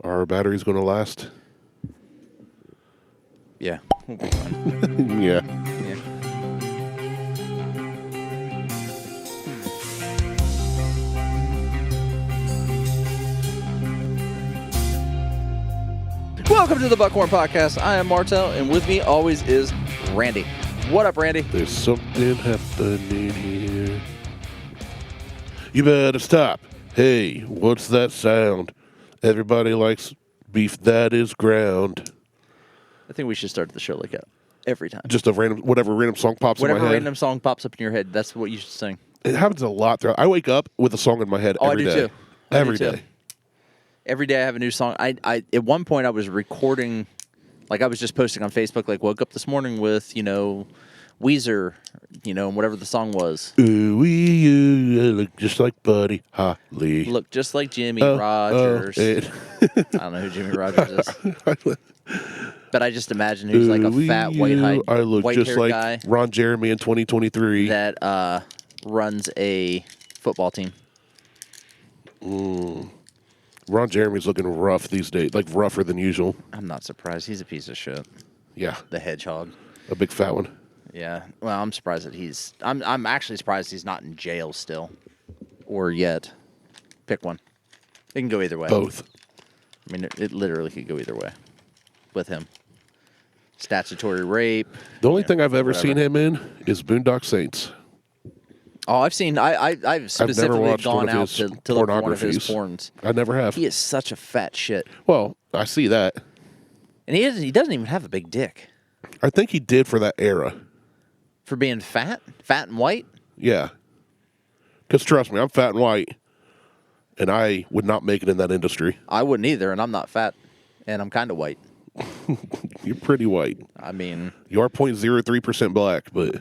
Our battery's going to last? Yeah. We'll be fine. Yeah. Yeah. Welcome to the Buckhorn Podcast. I am Martel, and with me always is Randy. What up, Randy? There's something happening here. You better stop. Hey, what's that sound? Everybody likes beef that is ground. I think we should start the show like that every time. Just whatever random song pops in my head. Whatever random song pops up in your head, that's what you should sing. It happens a lot. I wake up with a song in my head every day. I do too. Every day. Every day I have a new song. I at one point I was recording, like I was just posting on Facebook, like woke up this morning with, Weezer, and whatever the song was. Ooh, you look just like Buddy Holly. Look just like Jimmy Rogers. I don't know who Jimmy Rogers is. But I just imagine he's like a fat I look white-haired just like guy Ron Jeremy in 2023. that runs a football team. Ron Jeremy's looking rough these days, like rougher than usual. I'm not surprised. He's a piece of shit. Yeah. The hedgehog. A big fat one. Yeah. Well, I'm surprised that I'm actually surprised he's not in jail still. Or yet. Pick one. It can go either way. Both. I mean, it literally could go either way with him. Statutory rape. The only thing I've ever whatever. seen him in is Boondock Saints. Oh, I've seen. I've specifically watched one gone of out his to look for one of his pornographies. porns. I never have. He is such a fat shit, Well, I see that. and he doesn't even have a big dick I think he did for that era. for being fat and white. Yeah. Because trust me, I'm fat and white, and I would not make it in that industry. I wouldn't either, and I'm not fat, and I'm kind of white. You're pretty white. I mean, You are 0.03% black, but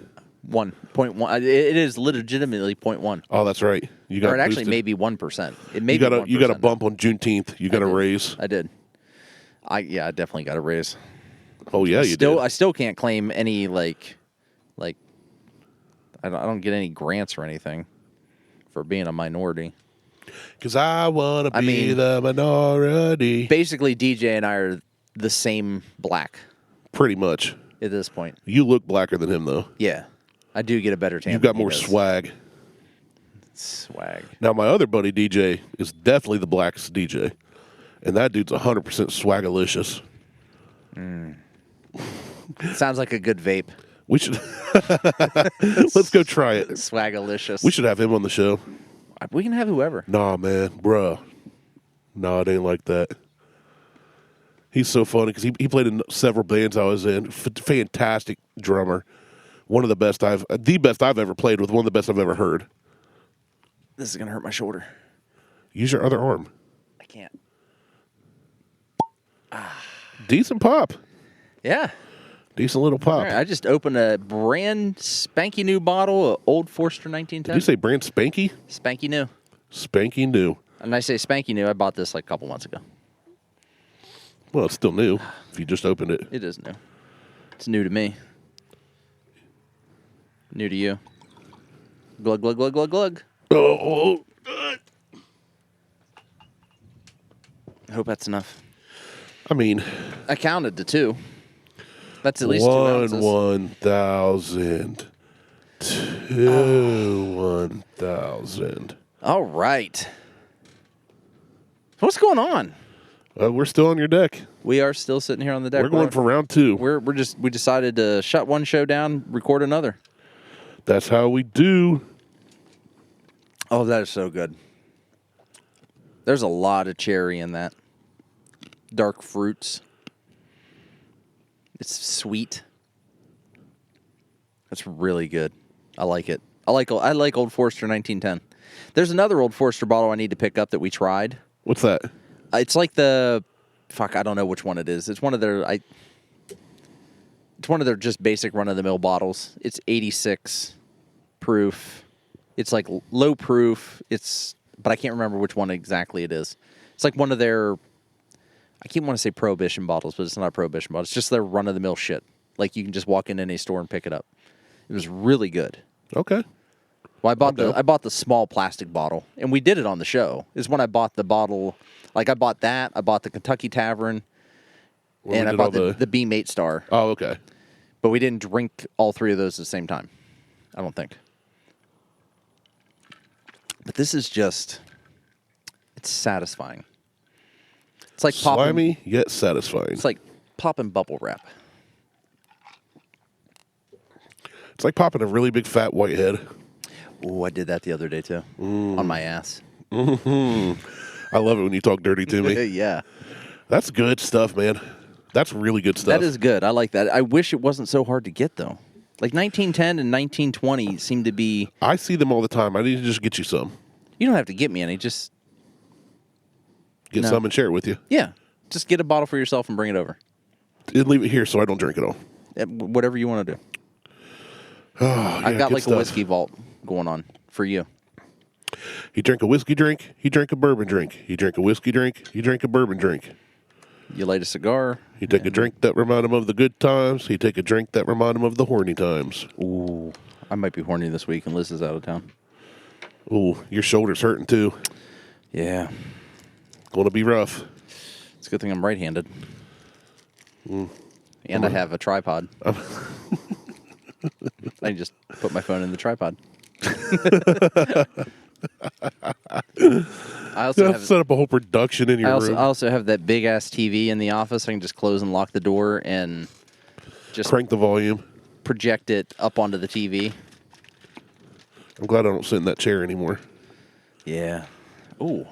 1.1. It is legitimately 0.1. oh, that's right. You got Or it actually boosted. may be 1%. It may You be got 1%. you got a bump on Juneteenth. You got a raise. I did. I definitely got a raise. Oh yeah, you did. I still can't claim any like I don't get any grants or anything for being a minority. Because I want to I be mean, the minority. Basically, DJ and I are the same black Pretty much. at this point. You look blacker than him, though. Yeah, I do get a better tan. You've got than he more does. swag. Swag. Now, my other buddy DJ is definitely the blackest DJ. And that dude's 100% swagalicious. Sounds like a good vape. We should... Let's go try it. Swagalicious. We should have him on the show. We can have whoever. Nah, man. Bruh. Nah, it ain't like that. He's so funny because he played in several bands I was in. Fantastic drummer. The best I've ever played with, one of the best I've ever heard. This is gonna hurt my shoulder. Use your other arm. I can't. Decent pop. Yeah. Decent little pop. All right, I just opened a brand spanky new bottle of Old Forester 1910. Did you say brand spanky? Spanky new. Spanky new. And I say spanky new. I bought this like a couple months ago. Well, it's still new if you just opened it. It is new. It's new to me. New to you. Glug, glug, glug, glug, glug. Oh, I hope that's enough. I mean, I counted to 2. That's at least 2 ounces. 1,000. 1,000. All right. What's going on? We're still on your deck. We are still sitting here on the deck. We're going for round 2. We decided to shut one show down, record another. That's how we do. Oh, that is so good. There's a lot of cherry in that. Dark fruits. It's sweet. That's really good. I like it. I like Old Forester 1910. There's another Old Forester bottle I need to pick up that we tried. What's that? It's like I don't know which one it is. It's one of their just basic run of the mill bottles. It's 86 proof. It's like low proof. But I can't remember which one exactly it is. It's like one of their, I keep wanting to say Prohibition bottles, but it's not a Prohibition bottle. It's just their run of the mill shit. Like you can just walk in any store and pick it up. It was really good. Okay. Well, I bought the small plastic bottle, and we did it on the show. Is when I bought the bottle Like I bought that. I bought the Kentucky Tavern, When and we I did bought all the Beam 8 Star. Oh, okay. But we didn't drink all three of those at the same time. I don't think. But this is just, it's satisfying. It's like popping. Slimy yet satisfying. It's like popping bubble wrap. It's like popping a really big fat whitehead. Ooh, I did that the other day too. On my ass. I love it when you talk dirty to me. Yeah. That's good stuff, man. That's really good stuff. That is good. I like that. I wish it wasn't so hard to get, though. Like 1910 and 1920 seem to be... I see them all the time. I need to just get you some. You don't have to get me any. Just... Get some and share it with you. Yeah. Just get a bottle for yourself and bring it over. And leave it here so I don't drink it all. Whatever you want to do. Oh, I've got good like stuff. a whiskey vault going on for you. He drank a whiskey drink. He drank a bourbon drink. He drank a whiskey drink. He drank a bourbon drink. You light a cigar. He take a drink that remind him of the good times. He take a drink that remind him of the horny times. Ooh. I might be horny this week and Liz is out of town. Ooh, your shoulder's hurting too. Yeah. Gonna be rough. It's a good thing I'm right-handed. And I have a tripod. I just put my phone in the tripod. I also have set up a whole production in your I room. also have that big ass TV in the office. I can just close and lock the door and just Crank the volume. project it up onto the TV. I'm glad I don't sit in that chair anymore. Yeah. Ooh.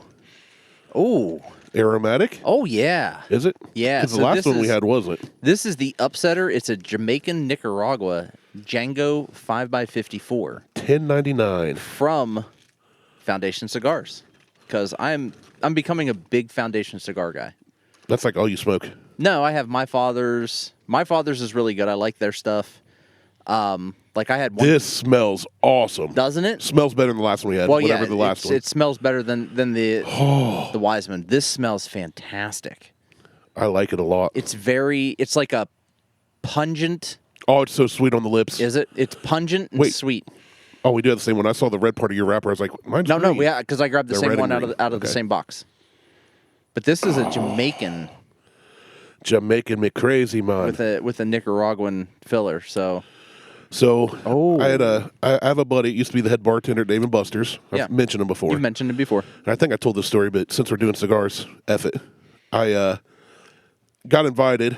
Ooh. Aromatic? Oh yeah. Is it? Yeah, Because the so last this one we is- had wasn't. This is the Upsetter. It's a Jamaican Nicaragua Django 5x54 $10.99. from Foundation Cigars. Because I'm becoming a big Foundation cigar guy. That's like all you smoke. No, I have my father's. My father's is really good. I like their stuff. Like I had one. This smells awesome. Doesn't it? Smells better than the last one we had. Well, whatever yeah, the last one. it smells better than the Wiseman. This smells fantastic. I like it a lot. It's like a pungent. Oh, it's so sweet on the lips. Is it? It's pungent and Wait. sweet. Oh, we do have the same one. I saw the red part of your wrapper. I was like, mine's No, green. yeah, because I grabbed the They're same red one and out of green. the Okay. same box. But this is a Jamaican Jamaican McCrazy, man. with a Nicaraguan filler. So So I have a buddy. Used to be the head bartender at Dave & Buster's. I've Yeah. mentioned him before. you've mentioned it before. And I think I told this story, but since we're doing cigars, F it. I got invited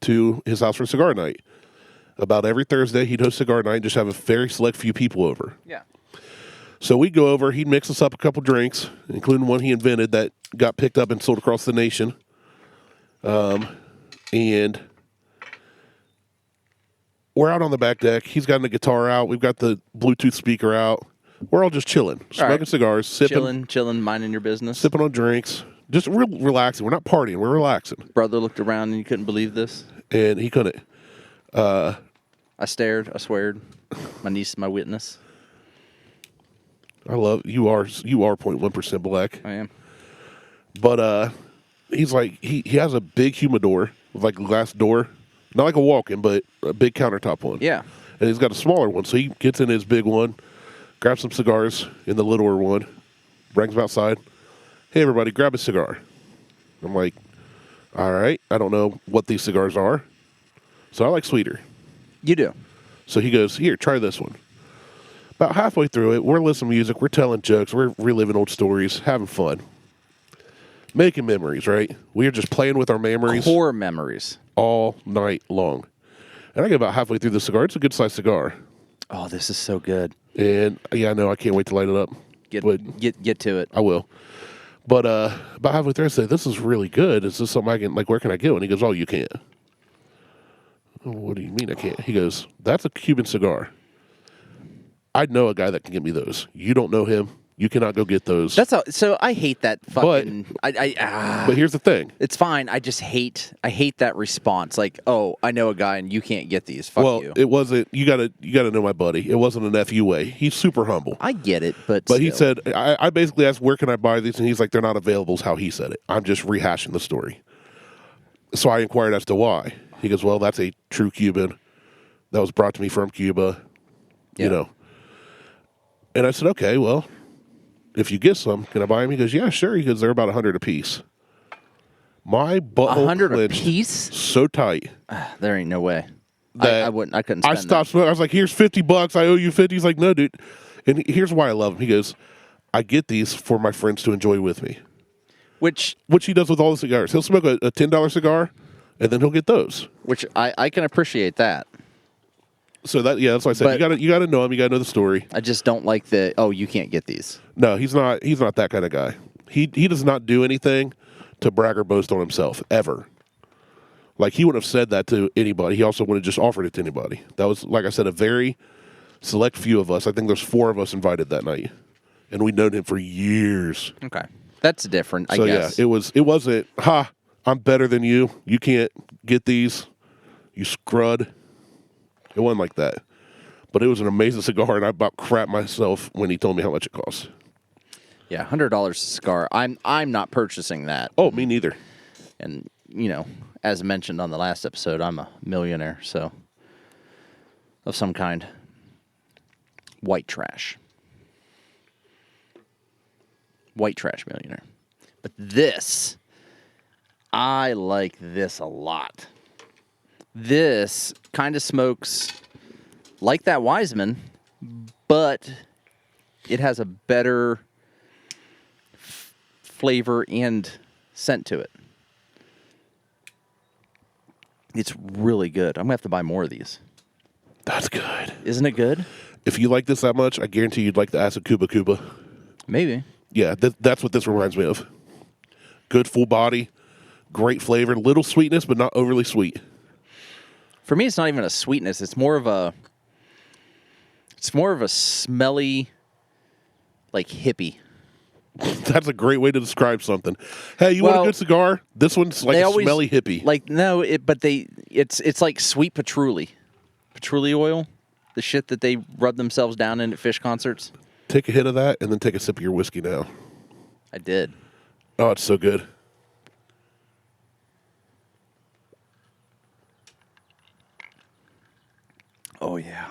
to his house for cigar night. About every Thursday, he'd host cigar night and just have a very select few people over. Yeah. So we'd go over, he'd mix us up a couple drinks, including one he invented that got picked up and sold across the nation. And we're out on the back deck. He's got the guitar out. We've got the Bluetooth speaker out. We're all just chilling, smoking right. cigars, sipping Minding your business. sipping on drinks, just relaxing. We're not partying. We're relaxing. Brother looked around and you couldn't believe this. And he couldn't. I stared. I sweared. My niece is my witness. I love you are 0.1% black. I am. But he's like he has a big humidor with like a glass door, not like a walk-in, but a big countertop one. Yeah. And he's got a smaller one, so he gets in his big one, grabs some cigars in the littler one, brings them outside. Hey, everybody, grab a cigar. I'm like, all right, I don't know what these cigars are, so I like sweeter. You do. So he goes, here, try this one. About halfway through it, we're listening to music, we're telling jokes, we're reliving old stories, having fun. Making memories, right? We are just playing with our memories Core memories. all night long. And I get about halfway through the cigar. It's a good-sized cigar. Oh, this is so good. And, yeah, I know, I can't wait to light it up. But Get to it. I will. But about halfway through, I say, this is really good. Is this something I can, like, where can I get one? He goes, oh, you can't. What do you mean I can't? He goes, that's a Cuban cigar. I know a guy that can get me those. You don't know him. You cannot go get those. So I hate that fucking. But here's the thing. It's fine. I hate that response. Like, oh, I know a guy and you can't get these. Fuck you. It wasn't. You gotta know my buddy. It wasn't an FU way. He's super humble. I get it, but He still. said, I basically asked, where can I buy these? And he's like, they're not available, is how he said it. I'm just rehashing the story. So I inquired as to why. He goes, well, that's a true Cuban that was brought to me from Cuba, Yeah. you know. And I said, okay, well, if you get some, can I buy them? He goes, yeah, sure. He goes, they're about $100 a piece. My butthole 100 a clenched piece? so tight. There ain't no way. That I wouldn't. I couldn't spend I stopped smoking. I was like, here's $50. I owe you 50. He's like, no, dude. And here's why I love him. He goes, I get these for my friends to enjoy with me. Which he does with all the cigars. He'll smoke a $10 cigar, and then he'll get those. I can appreciate that. So that's why I said you gotta know him. You gotta know the story. I just don't like you can't get these. No, he's not that kind of guy. He does not do anything to brag or boast on himself ever. Like, he wouldn't have said that to anybody. He also wouldn't have just offered it to anybody. That was, like I said, a very select few of us. I think there's 4 of us invited that night, and we'd known him for years. Okay, that's different. I guess. Yeah, it wasn't. Ha! I'm better than you. You can't get these. You scrud. It wasn't like that. But it was an amazing cigar, and I about crapped myself when he told me how much it cost. Yeah, $100 a cigar. I'm not purchasing that. Oh, me neither. And as mentioned on the last episode, I'm a millionaire, so of some kind. White trash. White trash millionaire. But this, I like this a lot. This kind of smokes like that Wiseman, but it has a better flavor and scent to it. It's really good. I'm going to have to buy more of these. That's good. Isn't it good? If you like this that much, I guarantee you'd like the acid Cuba Cuba. Maybe. Yeah, that's what this reminds me of. Good full body, great flavor, little sweetness, but not overly sweet. For me, it's not even a sweetness. It's more of a smelly, like, hippie. That's a great way to describe something. Hey, you want a good cigar? This one's like a smelly hippie. Like, no, it's like sweet patchouli oil, the shit that they rub themselves down in at fish concerts. Take a hit of that and then take a sip of your whiskey now. I did. Oh, it's so good. Oh, yeah.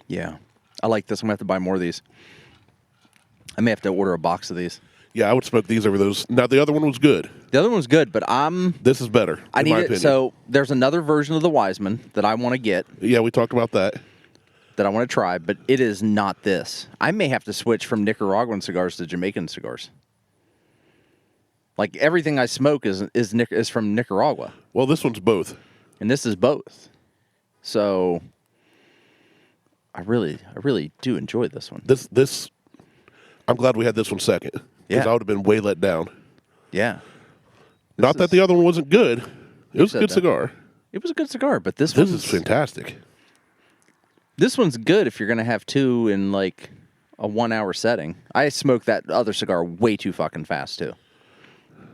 Yeah. I like this. I'm going to have to buy more of these. I may have to order a box of these. Yeah, I would smoke these over those. Now, the other one was good. The other one was good, but This is better, in my opinion. So there's another version of the Wiseman that I want to get. Yeah, we talked about that. That I want to try, but it is not this. I may have to switch from Nicaraguan cigars to Jamaican cigars. Like, everything I smoke is from Nicaragua. Well, this one's both. And this is both. So I really do enjoy this one. This I'm glad we had this one second. Because Yeah. I would have been way let down. Yeah. Not that the other one wasn't good. It was a said good that. cigar. It was a good cigar, but This is fantastic. This one's good if you're going to have two in, like, a 1 hour setting. I smoked that other cigar way too fucking fast, too.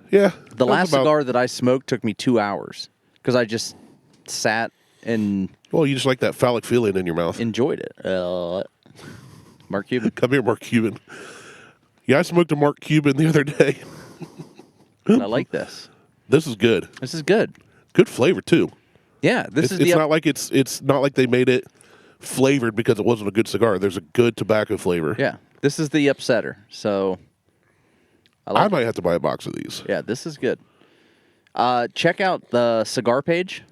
Yeah. The last cigar that I smoked took me 2 hours because I just sat and Well, you just like that phallic feeling in your mouth. enjoyed it. Mark Cuban. Come here, Mark Cuban. Yeah, I smoked a Mark Cuban the other day. I like this. This is good. This is good. Good flavor too. Yeah, It's not like it's not like they made it flavored because it wasn't a good cigar. There's a good tobacco flavor. Yeah, this is the upsetter. So I might have to buy a box of these. Yeah, this is good. Check out the cigar page.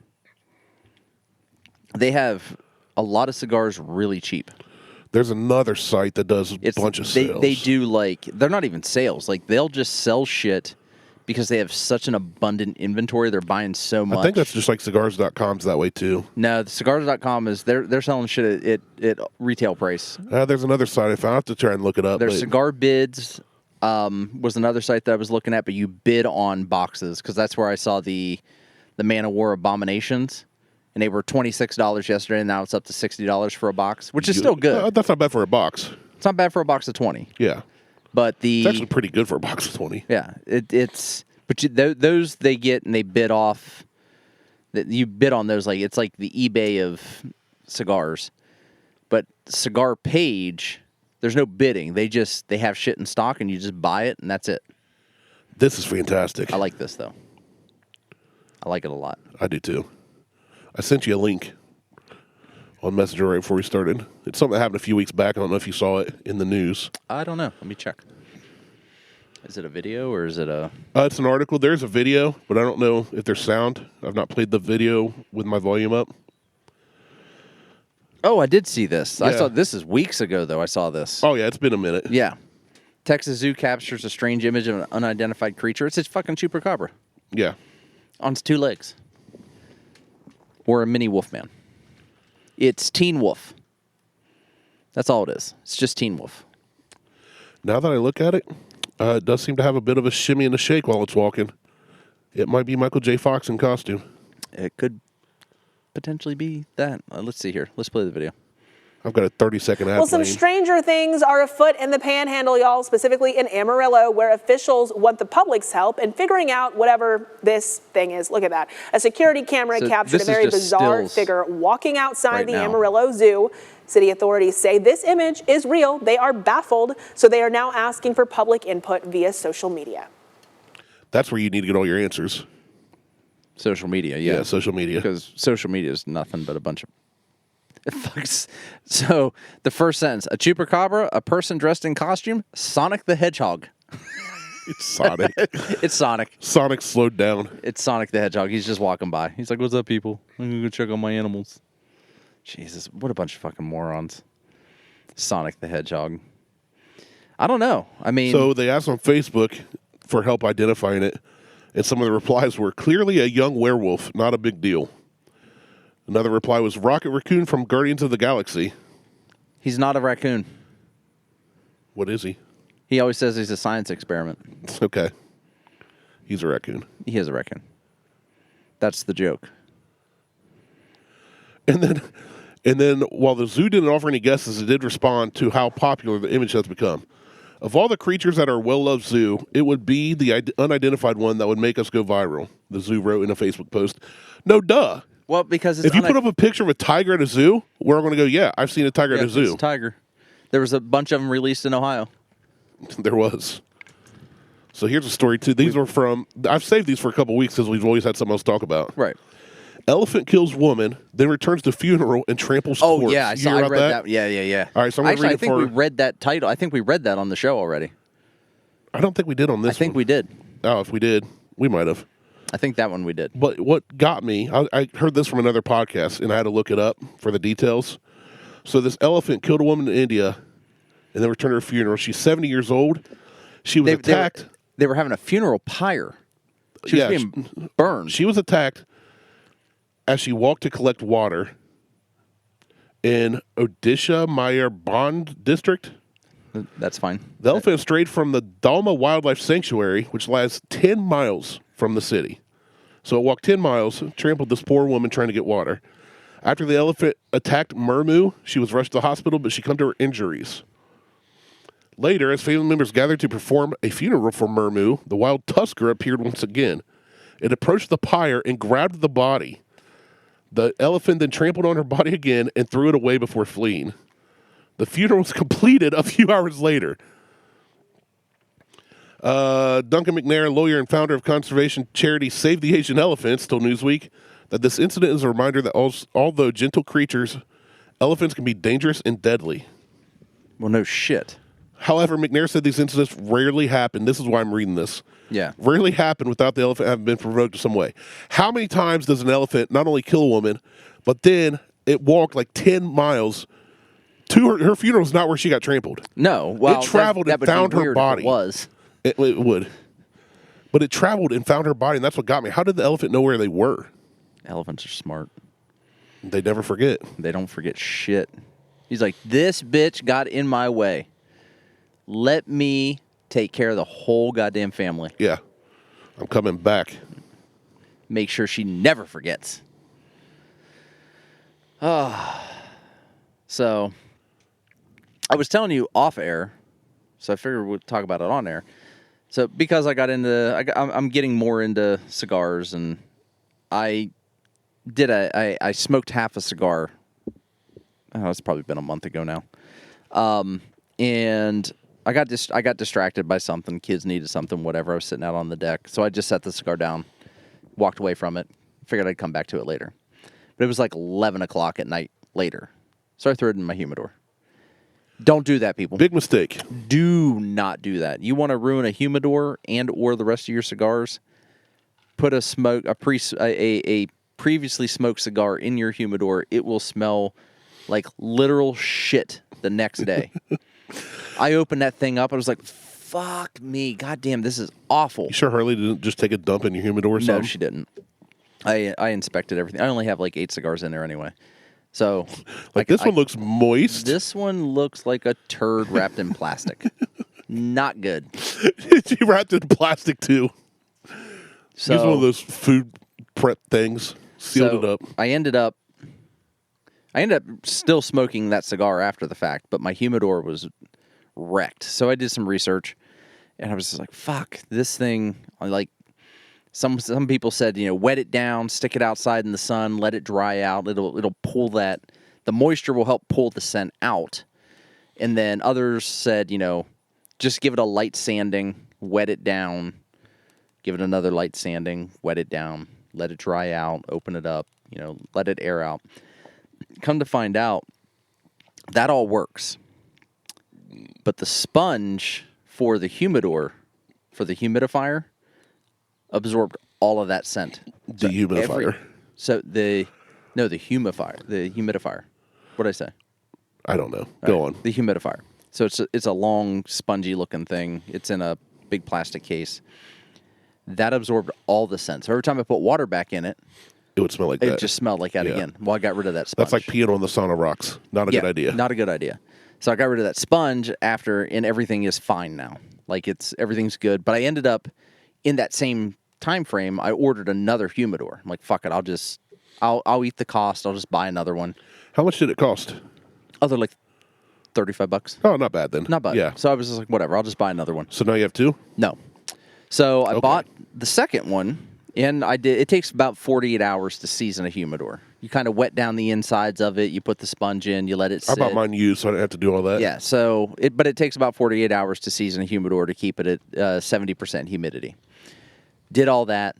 They have a lot of cigars really cheap. There's another site that does a bunch of sales. They do, like, they're not even sales. Like, they'll just sell shit because they have such an abundant inventory. They're buying so much. I think that's just like cigars.com's that way too. No, the cigars.com is they're selling shit at retail price. There's another site I found. I have to try and look it up. There's Cigar Bids was another site that I was looking at, but you bid on boxes because that's where I saw the Man of War Abominations. And they were $26 yesterday, and now it's up to $60 for a box, which is still good. That's not bad for a box. It's not bad for a box of 20. Yeah. But It's actually pretty good for a box of 20. Yeah, those they get and they bid off. That you bid on those, like, it's like the eBay of cigars. But Cigar Page, there's no bidding. They have shit in stock and you just buy it and that's it. This is fantastic. I like this though. I like it a lot. I do too. I sent you a link on Messenger right before we started. It's something that happened a few weeks back. I don't know if you saw it in the news. I don't know. Let me check. Is it a video or is it a... It's an article. There's a video, but I don't know if there's sound. I've not played the video with my volume up. Oh, I did see this. I Yeah. saw this is weeks ago, though. I saw this. Oh, yeah, it's been a minute. Yeah. Texas Zoo captures a strange image of an unidentified creature. It's a fucking chupacabra Yeah. on its 2 legs. Or a mini wolfman. It's Teen Wolf. That's all it is. It's just Teen Wolf. Now that I look at it, it does seem to have a bit of a shimmy and a shake while it's walking. It might be Michael J. Fox in costume. It could potentially be that. Let's see here. Let's play the video. I've got a 30-second ad Well, some playing. stranger things are afoot in the Panhandle, y'all, specifically in Amarillo, where officials want the public's help in figuring out whatever this thing is. Look at that. A security camera So captured a this is very just bizarre stills figure walking outside right the now. Amarillo Zoo. City authorities say this image is real. They are baffled, so they are now asking for public input via social media. That's where you need to get all your answers. Social media, Yeah, social media. Because social media is nothing but a bunch of fucks. So the first sentence: a chupacabra, a person dressed in costume, Sonic the Hedgehog. It's Sonic. It's Sonic. Sonic slowed down. It's Sonic the Hedgehog. He's just walking by. He's like, "What's up, people? I'm gonna go check on my animals." Jesus, what a bunch of fucking morons. Sonic the Hedgehog. I don't know. I mean, So they asked on Facebook for help identifying it, and some of the replies were clearly a young werewolf, not a big deal. Another reply was Rocket Raccoon from Guardians of the Galaxy. he's not a raccoon. What is he? He always says he's a science experiment. Okay. He's a raccoon. He is a raccoon. That's the joke. And then while the zoo didn't offer any guesses, it did respond to how popular the image has become. Of all the creatures at our well-loved zoo, it would be the unidentified one that would make us go viral, the zoo wrote in a Facebook post. No, duh. Well, because it's If you put up a picture of a tiger at a zoo, we're all going to go, yeah, I've seen a tiger at a it's zoo. a tiger. There was a bunch of them released in Ohio. There was. So here's a story, too. These were from, I've saved these for a couple weeks because we've always had something else to talk about. Right. Elephant kills woman, then returns to funeral and tramples Oh corpse. yeah, I You saw. hear I about read that. Yeah. All right, so I'm going to Actually, read I it think for... we read that title. I think we read that on the show already. I don't think we did on this I think one. we did. Oh, if we did, we might have. I think that one we did. But what got me, I heard this from another podcast, and I had to look it up for the details. So this elephant killed a woman in India, and then returned to her funeral. She's 70 years old. She was attacked. They were having a funeral pyre. She was being burned. She was attacked as she walked to collect water in Odisha Mayurband district. That's fine. The elephant strayed from the Dalma Wildlife Sanctuary, which lies 10 miles from the city. So it walked 10 miles, trampled this poor woman trying to get water. After the elephant attacked Murmu, she was rushed to the hospital, but she succumbed to her injuries. Later, as family members gathered to perform a funeral for Murmu, the wild tusker appeared once again. It approached the pyre and grabbed the body. The elephant then trampled on her body again and threw it away before fleeing. The funeral was completed a few hours later. Duncan McNair, lawyer and founder of conservation charity Save the Asian Elephants, told Newsweek that this incident is a reminder that although gentle creatures, elephants can be dangerous and deadly. Well, no shit. However, McNair said these incidents rarely happen. This is why I'm reading this. Yeah. Rarely happen without the elephant having been provoked in some way. How many times does an elephant not only kill a woman, but then it walked like 10 miles to her funeral is not where she got trampled. No. Well, it traveled and found her body. It was. It would. But it traveled and found her body, and that's what got me. How did the elephant know where they were? Elephants are smart. They never forget. They don't forget shit. He's like, this bitch got in my way. Let me take care of the whole goddamn family. Yeah. I'm coming back. Make sure she never forgets. So, I was telling you off air, so I figured we'd talk about it on air. So, because I got into, I'm getting more into cigars, and I smoked half a cigar. Oh, it's probably been a month ago now. And I got distracted by something. Kids needed something, whatever. I was sitting out on the deck. So I just set the cigar down, walked away from it, figured I'd come back to it later. But it was like 11 o'clock at night later. So I threw it in my humidor. Don't do that, people. Big mistake. Do not do that. You want to ruin a humidor and or the rest of your cigars? Put a previously smoked cigar in your humidor. It will smell like literal shit the next day. I opened that thing up. I was like, fuck me. Goddamn, this is awful. You sure Harley didn't just take a dump in your humidor or No, something? she didn't. I inspected everything. I only have like 8 cigars in there anyway. So, this one looks moist. This one looks like a turd wrapped in plastic. Not good. She wrapped it in plastic too. So, It's one of those food prep things. Sealed it up. I ended up still smoking that cigar after the fact, but my humidor was wrecked. So I did some research, and I was just like, "Fuck, this thing!" Like some people said, wet it down, stick it outside in the sun, let it dry out. It'll pull that. The moisture will help pull the scent out. And then others said, just give it a light sanding, wet it down, give it another light sanding, wet it down, let it dry out, open it up, let it air out. Come to find out, that all works. But the sponge for the humidor, for the humidifier, absorbed all of that scent. The humidifier. The humidifier. What did I say? I don't know. Go on. The humidifier. So it's a long, spongy looking thing. It's in a big plastic case. That absorbed all the scent. So every time I put water back in it, It would smell like that. it just smelled like that Yeah. again. Well, I got rid of that sponge. That's like peeing on the sauna rocks. Not a good idea. Not a good idea. So I got rid of that sponge after, and everything is fine now. Like everything's good. But I ended up in that same time frame. I ordered another humidor. I'm like, fuck it. I'll eat the cost. I'll just buy another one. How much did it cost? They're like $35. Oh, not bad then. Not bad. Yeah. So I was just like, whatever. I'll just buy another one. So now you have 2? No. So I Okay. bought the second one, and it takes about 48 hours to season a humidor. You kind of wet down the insides of it. You put the sponge in. You let it I sit. bought mine used, so I didn't have to do all that. Yeah. So but it takes about 48 hours to season a humidor to keep it at 70% humidity. Did all that.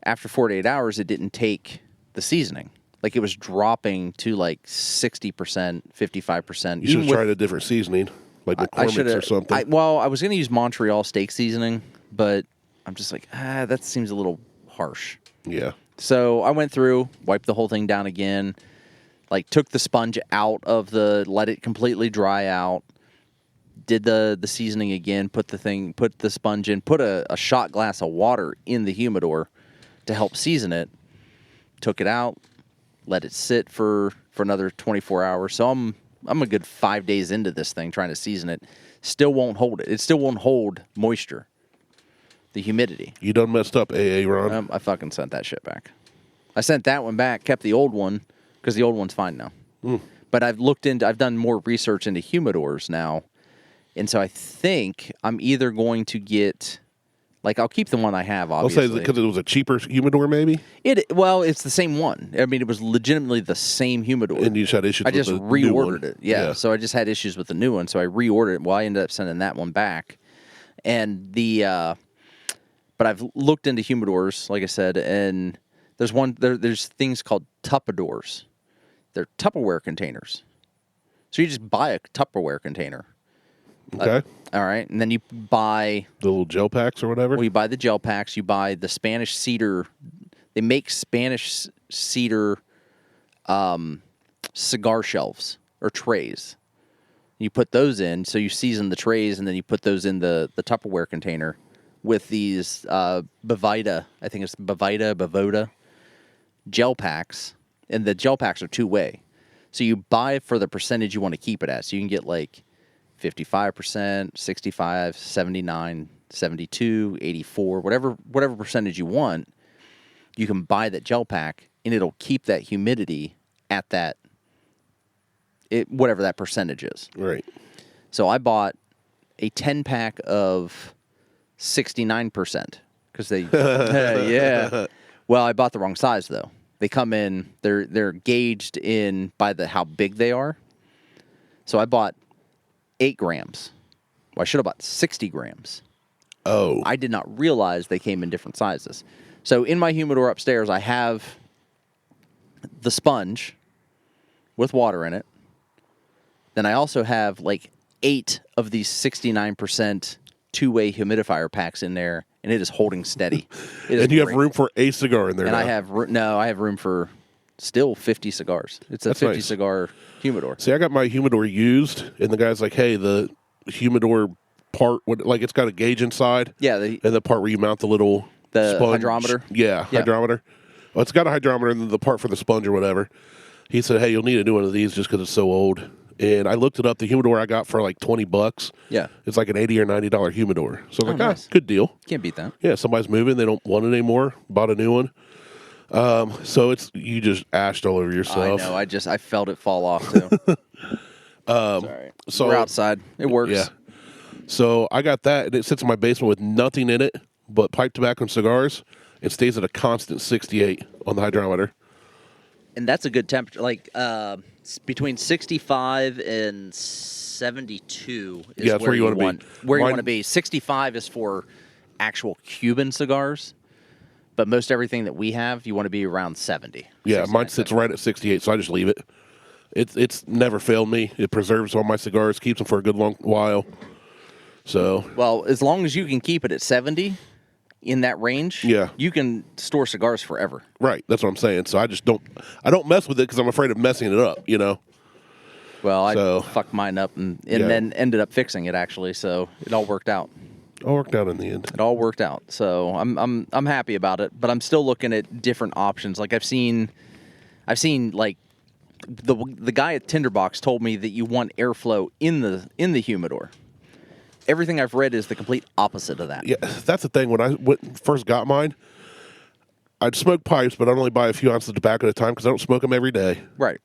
After 48 hours, it didn't take the seasoning. Like it was dropping to like 60%, 55%. You should have tried a different seasoning, like McCormick's or something. I was going to use Montreal steak seasoning, but I'm just like, that seems a little harsh. Yeah. So I went through, wiped the whole thing down again, like took the sponge out of let it completely dry out, did the seasoning again, put the sponge in, put a shot glass of water in the humidor to help season it, took it out, let it sit for another 24 hours. So I'm a good 5 days into this thing trying to season it. Still won't hold it. It still won't hold moisture, the humidity. You done messed up, AA Ron. I fucking sent that shit back. I sent that one back, kept the old one, because the old one's fine now. But I've done more research into humidors now, and so I think I'm either going to get, I'll keep the one I have, obviously. I'll say because it was a cheaper humidor, maybe? It's the same one. I mean, it was legitimately the same humidor. And you just had issues I with just the new one. reordered it. Yeah, so I just had issues with the new one, so I reordered it. Well, I ended up sending that one back. And but I've looked into humidors, like I said, and there's things called Tupperdoors. They're Tupperware containers. So you just buy a Tupperware container. Okay. All right, and then you buy the little gel packs or whatever? Well, you buy the gel packs. You buy the Spanish cedar. They make Spanish cedar cigar shelves or trays. You put those in, so you season the trays, and then you put those in the Tupperware container with these Bovida, I think it's Bovida gel packs, and the gel packs are two-way. So you buy for the percentage you want to keep it at. So you can get 55%, 65, 79, 72, 84, whatever percentage you want, you can buy that gel pack, and it'll keep that humidity at whatever that percentage is. Right. So I bought a 10-pack of 69% because they, yeah. Well, I bought the wrong size though. They come in, they're gauged in by how big they are. So I bought 8 grams. Well, I should have bought 60 grams. Oh. I did not realize they came in different sizes. So in my humidor upstairs, I have the sponge with water in it, then I also have like 8 of these 69% two-way humidifier packs in there, and it is holding steady. It is And you have great. room for a cigar in there And now. I have room for still 50 cigars. It's a That's 50 nice. cigar humidor. See, I got my humidor used, and the guy's like, hey, the humidor part, like it's got a gauge inside. Yeah, And the part where you mount the little The sponge. hydrometer? Yeah, Yeah. hydrometer. Well, it's got a hydrometer and then the part for the sponge or whatever. He said, hey, you'll need a new one of these just because it's so old. And I looked it up. The humidor I got for like $20. Yeah. It's like an $80 or $90 humidor. So I was like, nice. good deal. Can't beat that. Yeah, somebody's moving. They don't want it anymore. Bought a new one. So you just ashed all over yourself. I know. I felt it fall off too. Sorry. so- We're outside. It works. Yeah. So I got that, and it sits in my basement with nothing in it but pipe tobacco and cigars. It stays at a constant 68 on the hydrometer. And that's a good temperature. Like between 65 and 72 is Yeah, that's where you wanna be. Where you Mine- want to be. 65 is for actual Cuban cigars, but most everything that we have, you want to be around 70. Yeah, 69, mine sits right at 68, so I just leave it. It's never failed me. It preserves all my cigars, keeps them for a good long while. So Well, as long as you can keep it at 70 in that range, Yeah. you can store cigars forever. right, that's what I'm saying. So I don't mess with it because I'm afraid of messing it up. You know. Well, I So- fucked mine up and Yeah. then ended up fixing it actually, so it all worked out. All worked out in the end. It all worked out. So I'm happy about it, but I'm still looking at different options. Like I've seen like the guy at Tinderbox told me that you want airflow in the humidor. Everything I've read is the complete opposite of that. Yeah, that's the thing. When I first got mine, I'd smoke pipes, but I'd only buy a few ounces of tobacco at a time because I don't smoke them every day. Right.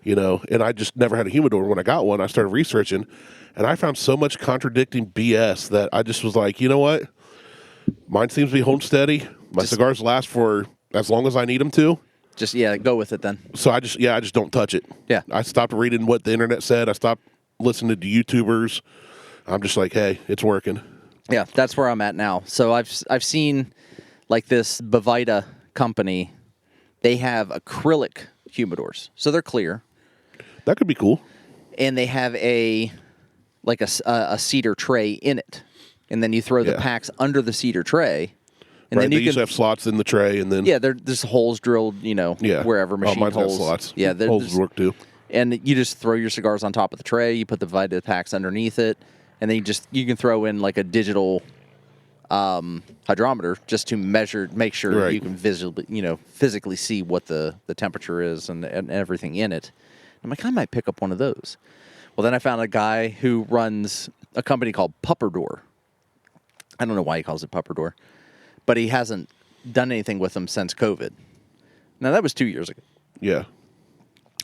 You know, and I just never had a humidor. When I got one, I started researching, and I found so much contradicting BS that I just was like, you know what? Mine seems to be holding steady. My cigars last for as long as I need them to. Just go with it then. So I just don't touch it. Yeah. I stopped reading what the internet said. I stopped listening to YouTubers. I'm just like, hey, it's working. Yeah, that's where I'm at now. So I've seen like this Bavita company. They have acrylic humidors, so they're clear, That could be cool. and they have a cedar tray in it, and then you throw the Yeah. packs under the cedar tray, and Right, then they you usually can have slots in the tray, and then there's holes drilled, yeah, wherever machine mine's got holes. slots. Yeah, holes there's- would work too. and you just throw your cigars on top of the tray. You put the Vita packs underneath it, and then you can throw in like a digital hydrometer just to make sure Right. you can physically see what the temperature is and everything in it. I'm like, I might pick up one of those. Well, then I found a guy who runs a company called Pupperdor. I don't know why he calls it Pupperdor, but he hasn't done anything with them since COVID. Now that was 2 years ago. Yeah,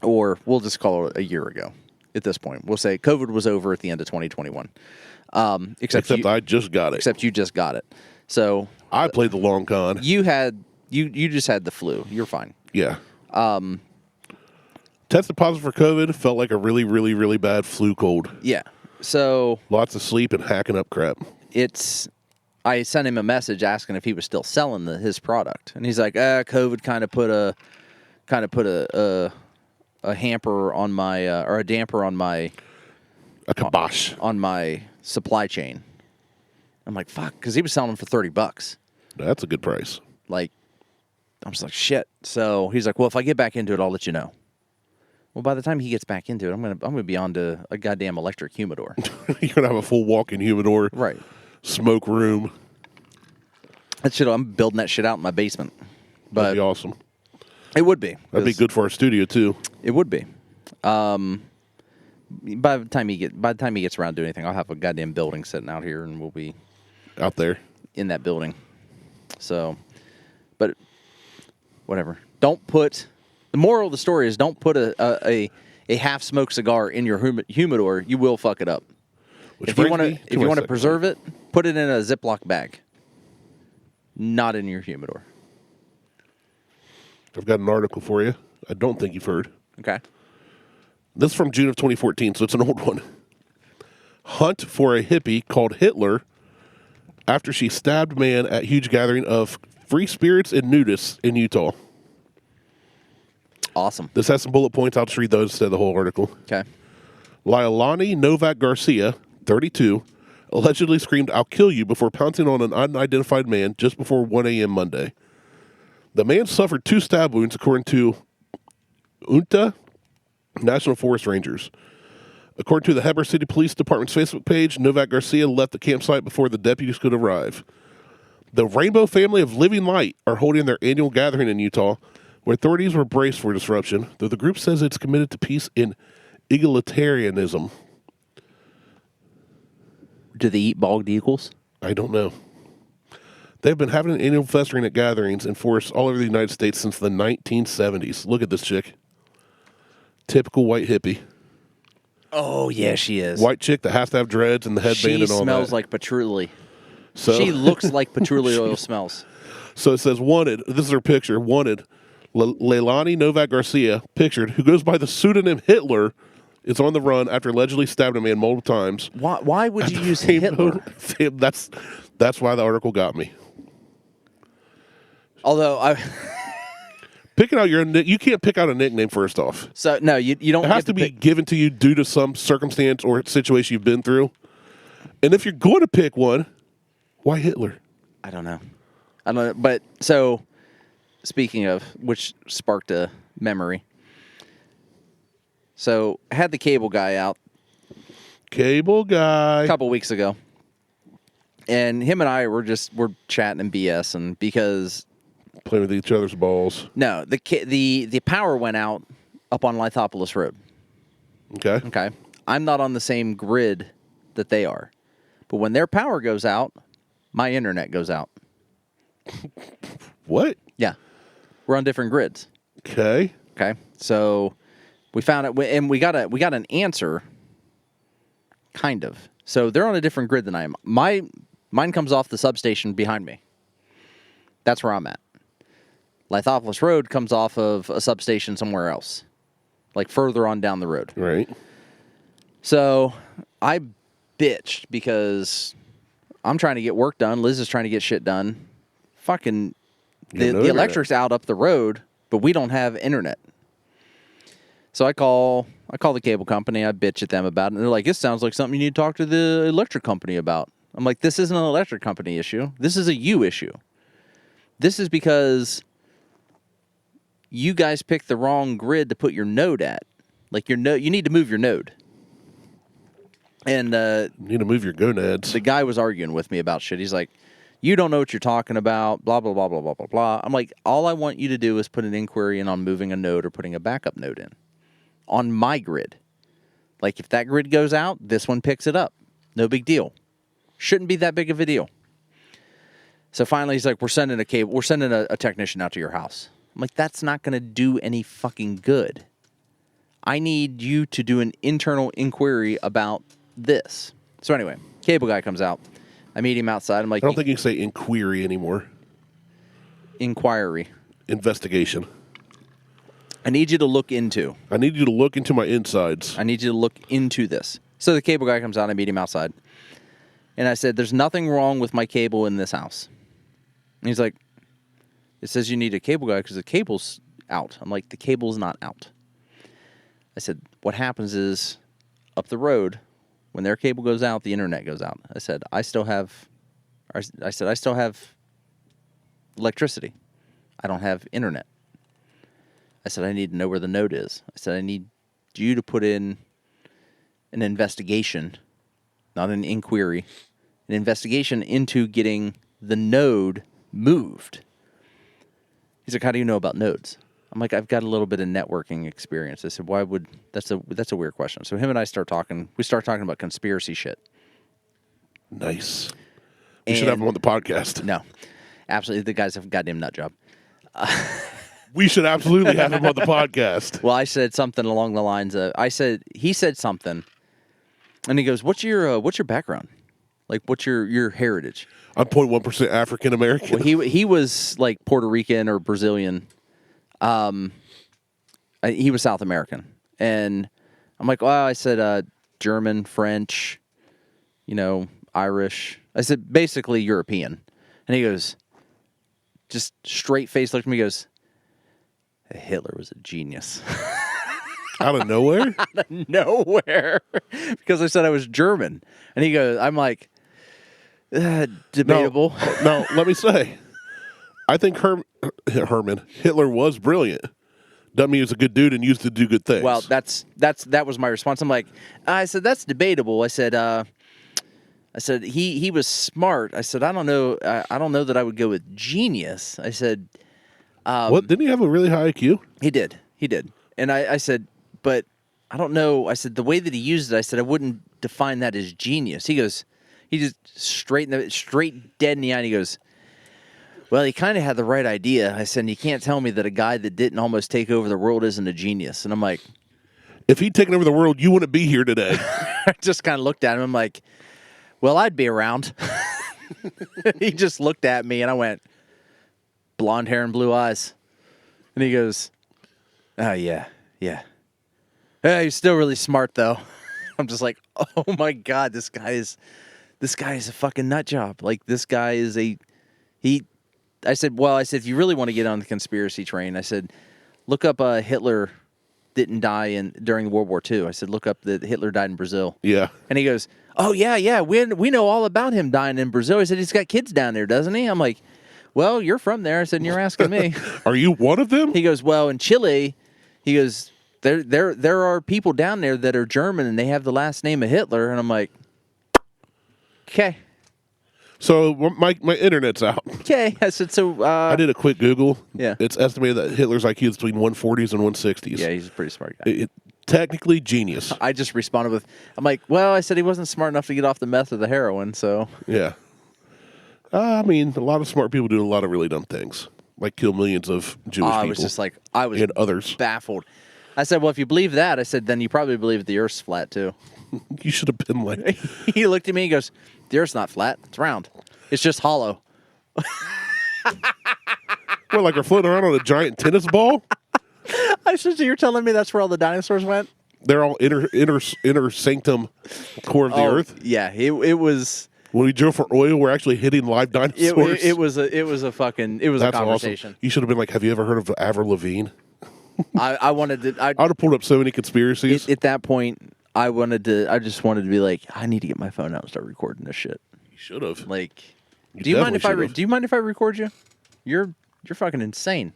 Or we'll just call it a year ago at this point. We'll say COVID was over at the end of 2021. Except I just got it. except you just got it. So I played the long con. you just had the flu. You're fine. Yeah. Tested positive for COVID. Felt like a really, really, really bad flu cold. Yeah. So Lots of sleep and hacking up crap. I sent him a message asking if he was still selling his product, and he's like, COVID kind of put a hamper on my or a damper on my A kibosh. on my supply chain. I'm like, fuck, because he was selling them for $30. That's a good price. Like, I was like, shit. So he's like, well, if I get back into it, I'll let you know. Well, by the time he gets back into it, I'm gonna be on to a goddamn electric humidor. You're gonna have a full walk-in humidor, Right. smoke room. That shit, I'm building that shit out in my basement. That'd But be awesome. it would be. That'd be 'cause good for our studio too. It would be. By the time he gets around to anything, I'll have a goddamn building sitting out here, and we'll be Out there. in that building. So, but whatever. Don't put. The moral of the story is don't put a half-smoked cigar in your humidor. You will fuck it up. Which If you brings want me to, to if you my want to second preserve it, put it in a Ziploc bag. Not in your humidor. I've got an article for you. I don't think you've heard. Okay. This is from June of 2014, so it's an old one. Hunt for a hippie called Hitler after she stabbed man at huge gathering of free spirits and nudists in Utah. Awesome. This has some bullet points. I'll just read those instead of the whole article. Okay. Lailani Novak Garcia, 32, allegedly screamed, "I'll kill you," before pouncing on an unidentified man just before 1 a.m. Monday. The man suffered 2 stab wounds, according to UNTA National Forest Rangers. According to the Heber City Police Department's Facebook page, Novak Garcia left the campsite before the deputies could arrive. The Rainbow Family of Living Light are holding their annual gathering in Utah, where authorities were braced for disruption, though the group says it's committed to peace and egalitarianism. Do they eat bald eagles? I don't know. They've been having an annual festering at gatherings in forests all over the United States since the 1970s. Look at this chick. Typical white hippie. Oh, yeah, she is. White chick that has to have dreads and the headband and all that. She smells like patchouli. So, She looks like patchouli oil smells. So it says, wanted, this is her picture, wanted, Leilani Novak Garcia, pictured, who goes by the pseudonym Hitler, is on the run after allegedly stabbing a man multiple times. Why would you use Hitler? That's why the article got me. Although, Picking out you can't pick out a nickname first off. so no, you don't. It has to be given to you due to some circumstance or situation you've been through. And if you're going to pick one, why Hitler? I don't know. But so, speaking of, which sparked a memory. So I had the cable guy out Cable guy. a couple weeks ago, and him and I were chatting and BS, and because Playing with each other's balls. no, the power went out up on Lithopolis Road. Okay. Okay, I'm not on the same grid that they are, but when their power goes out, my internet goes out. What? Yeah, we're on different grids. Okay. Okay, so we found it, and we got an answer. Kind of. So they're on a different grid than I am. Mine comes off the substation behind me. That's where I'm at. Lithopolis Road comes off of a substation somewhere else, like further on down the road. Right. So I bitched because I'm trying to get work done. Liz is trying to get shit done. Fucking the electric's out up the road, but we don't have internet. So I call the cable company. I bitch at them about it. And they're like, "This sounds like something you need to talk to the electric company about." I'm like, "This isn't an electric company issue. This is a you issue. This is because you guys picked the wrong grid to put your node at. Like, you need to move your node." And You need to move your gonads. the guy was arguing with me about shit. He's like, "You don't know what you're talking about, blah, blah, blah, blah, blah, blah, blah." I'm like, all I want you to do is put an inquiry in on moving a node or putting a backup node in on my grid. Like, if that grid goes out, this one picks it up. No big deal. Shouldn't be that big of a deal. So finally, he's like, we're sending a technician out to your house. I'm like, that's not going to do any fucking good. I need you to do an internal inquiry about this. So anyway, cable guy comes out. I meet him outside. I'm like, I don't think you can say inquiry anymore. Inquiry. Investigation. I need you to look into. I need you to look into my insides. I need you to look into this. So the cable guy comes out. I meet him outside. And I said, there's nothing wrong with my cable in this house. And he's like, it says you need a cable guy because the cable's out. I'm like, the cable's not out. I said, what happens is up the road, when their cable goes out, the internet goes out. I said, I still have electricity. I don't have internet. I said, I need to know where the node is. I said, I need you to put in an investigation, not an inquiry, an investigation into getting the node moved. He's like, how do you know about nodes? I'm like, I've got a little bit of networking experience. I said, that's a weird question. So him and I start talking about conspiracy shit. Nice. We should have him on the podcast. No, absolutely. The guy's a goddamn nut job. We should absolutely have him on the podcast. Well, I said something along the lines of, he said something, and he goes, what's your background? Like, what's your heritage? I'm 0.1% African American. Well, he was like Puerto Rican or Brazilian. He was South American. And I'm like, well, I said German, French, Irish. I said basically European. And he goes, just straight face looked at me, goes, Hitler was a genius. Out of nowhere? Nowhere. Because I said I was German. And he goes, I'm like, debatable. No, let me say. I think Hitler was brilliant. Doesn't mean he was a good dude and used to do good things. Well, that was my response. I'm like, I said, that's debatable. I said he was smart. I said, I don't know that I would go with genius. I said, what? Didn't he have a really high IQ? He did. And I said, but I don't know. I said, the way that he used it, I said, I wouldn't define that as genius. He goes, he just straight dead in the eye, and he goes, well, he kind of had the right idea. I said, and you can't tell me that a guy that didn't almost take over the world isn't a genius. And I'm like, if he'd taken over the world, you wouldn't be here today. I just kind of looked at him. I'm like, well, I'd be around. He just looked at me, and I went, blonde hair and blue eyes. And he goes, oh, yeah. He's still really smart, though. I'm just like, oh, my God, this guy is a fucking nut job. Like, this guy is I said, if you really want to get on the conspiracy train, I said, look up Hitler didn't die during World War II. I said, look up that Hitler died in Brazil. Yeah. And he goes, oh, yeah, we know all about him dying in Brazil. I said, he's got kids down there, doesn't he? I'm like, well, you're from there. I said, and you're asking me. Are you one of them? He goes, well, in Chile, he goes, there are people down there that are German, and they have the last name of Hitler. And I'm like, okay. So my internet's out. Okay. I said, so. I did a quick Google. Yeah. It's estimated that Hitler's IQ is between 140s and 160s. Yeah, he's a pretty smart guy. Technically genius. I just responded with, I'm like, well, I said he wasn't smart enough to get off the meth or the heroin, so. Yeah. I mean, a lot of smart people do a lot of really dumb things, like kill millions of Jewish people. I was just like, I was and others. baffled. I said, well, if you believe that, I said, then you probably believe the Earth's flat, too. You should have been like... He looked at me and goes, the Earth's not flat. It's round. It's just hollow. We're like we're floating around on a giant tennis ball? I said, so you're telling me that's where all the dinosaurs went? They're all inner sanctum core of the Earth? Yeah, it was... When we drill for oil, we're actually hitting live dinosaurs. It was a conversation. Awesome. You should have been like, have you ever heard of Avril Lavigne? I wanted to... I would have pulled up so many conspiracies. At that point, I just wanted to be like, I need to get my phone out and start recording this shit. You should have. Like, do you mind if I record you? You're fucking insane.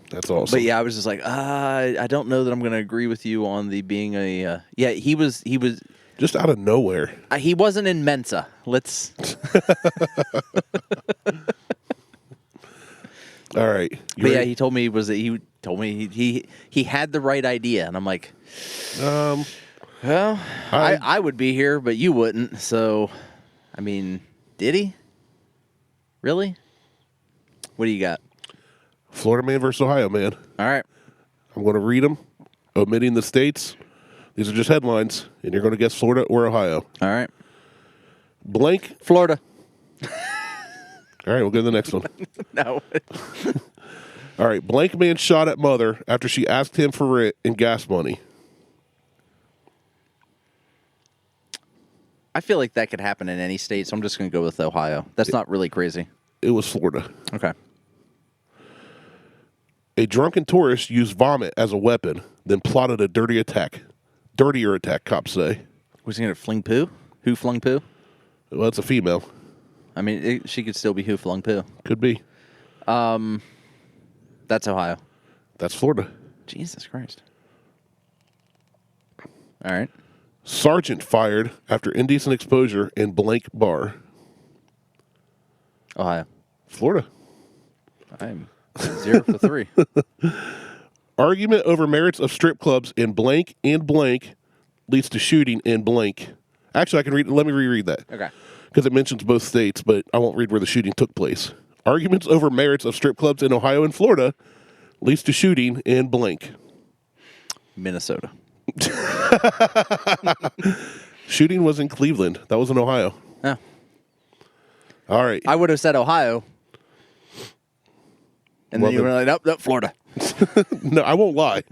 That's awesome. But yeah, I was just like, I don't know that I'm going to agree with you on the being a. Yeah, he was just out of nowhere. He wasn't in Mensa. Let's. All right. But yeah, he told me he had the right idea, and I'm like, well, I would be here, but you wouldn't. So, I mean, did he? Really? What do you got? Florida man versus Ohio man. All right. I'm going to read them, omitting the states. These are just headlines, and you're going to guess Florida or Ohio. All right. Blank. Florida. All right, we'll go to the next one. No. All right. Blank man shot at mother after she asked him for rent and gas money. I feel like that could happen in any state, so I'm just going to go with Ohio. That's not really crazy. It was Florida. Okay. A drunken tourist used vomit as a weapon, then plotted a dirtier attack, cops say. Was he going to fling poo? Who flung poo? Well, it's a female. I mean, she could still be who flung poo. Could be. That's Ohio. That's Florida. Jesus Christ. All right. Sergeant fired after indecent exposure in blank bar. Ohio. Florida. I'm 0 for 3. Argument over merits of strip clubs in blank and blank leads to shooting in blank. Actually, I can read. Let me reread that. Okay. Because it mentions both states, but I won't read where the shooting took place. Arguments over merits of strip clubs in Ohio and Florida leads to shooting in blank. Minnesota. Shooting was in Cleveland. That was in Ohio. Yeah. All right. I would have said Ohio. And Well, then you were like, nope, Florida. No, I won't lie.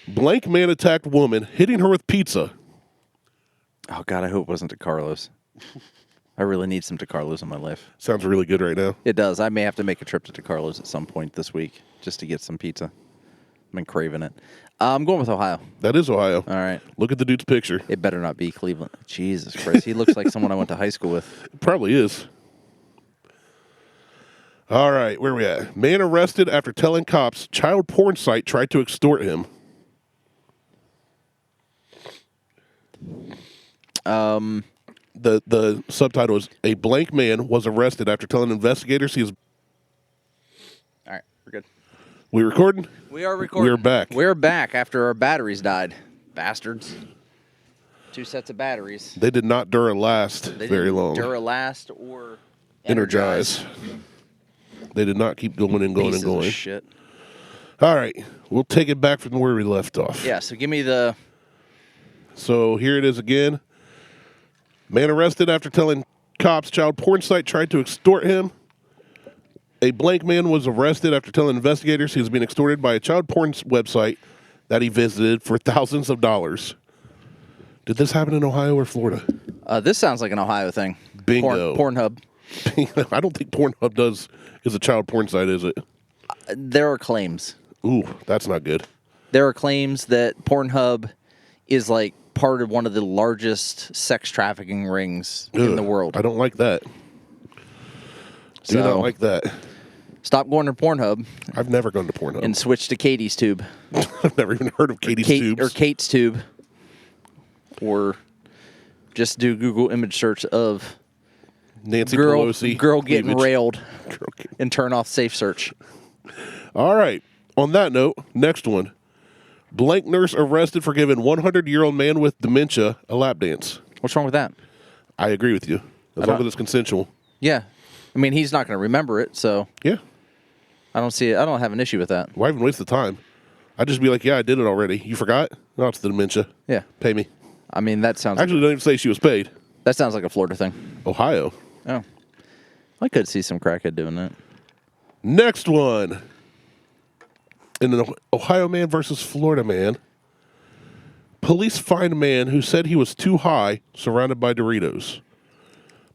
Blank man attacked woman, hitting her with pizza. Oh, God, I hope it wasn't DeCarlos. I really need some DeCarlos in my life. Sounds really good right now. It does. I may have to make a trip to DeCarlos at some point this week just to get some pizza. been craving it. I'm going with Ohio. That is Ohio. All right. Look at the dude's picture. It better not be Cleveland. Jesus Christ. He looks like someone I went to high school with. It probably is. All right, where we at? Man arrested after telling cops child porn site tried to extort him. The subtitle is a blank man was arrested after telling investigators he is. All right, we're good. We recording? We are recording. We're back. We're back after our batteries died. Bastards. 2 sets of batteries. They did not last very long. Duralast or Energize. They did not keep going and going Pieces and going. Of shit. All right, we'll take it back from where we left off. Yeah, so give me the... So here it is again. Man arrested after telling cops child porn site tried to extort him. A blank man was arrested after telling investigators he was being extorted by a child porn website that he visited for thousands of dollars. Did this happen in Ohio or Florida? This sounds like an Ohio thing. Bingo. Pornhub. I don't think Pornhub is a child porn site, is it? There are claims. Ooh, that's not good. There are claims that Pornhub is like part of one of the largest sex trafficking rings in the world. I don't like that. Do not like that. Stop going to Pornhub I've never gone to Pornhub. and switch to Katie's Tube. I've never even heard of Katie's Tubes. Or Kate's Tube. Or just do Google image search of Nancy girl Pelosi. getting cleavage. railed and turn off safe search. All right. On that note, next one. Blank nurse arrested for giving 100-year-old man with dementia a lap dance. What's wrong with that? I agree with you. As long as it's consensual. Yeah. I mean, he's not going to remember it, so Yeah. I don't have an issue with that. Why even waste the time? I'd just be like, yeah, I did it already. You forgot? No, it's the dementia. Yeah. Pay me. I mean, that sounds Actually, don't even say she was paid. that sounds like a Florida thing. Ohio. Oh. I could see some crackhead doing that. Next one. In an Ohio man versus Florida man, police find a man who said he was too high, surrounded by Doritos.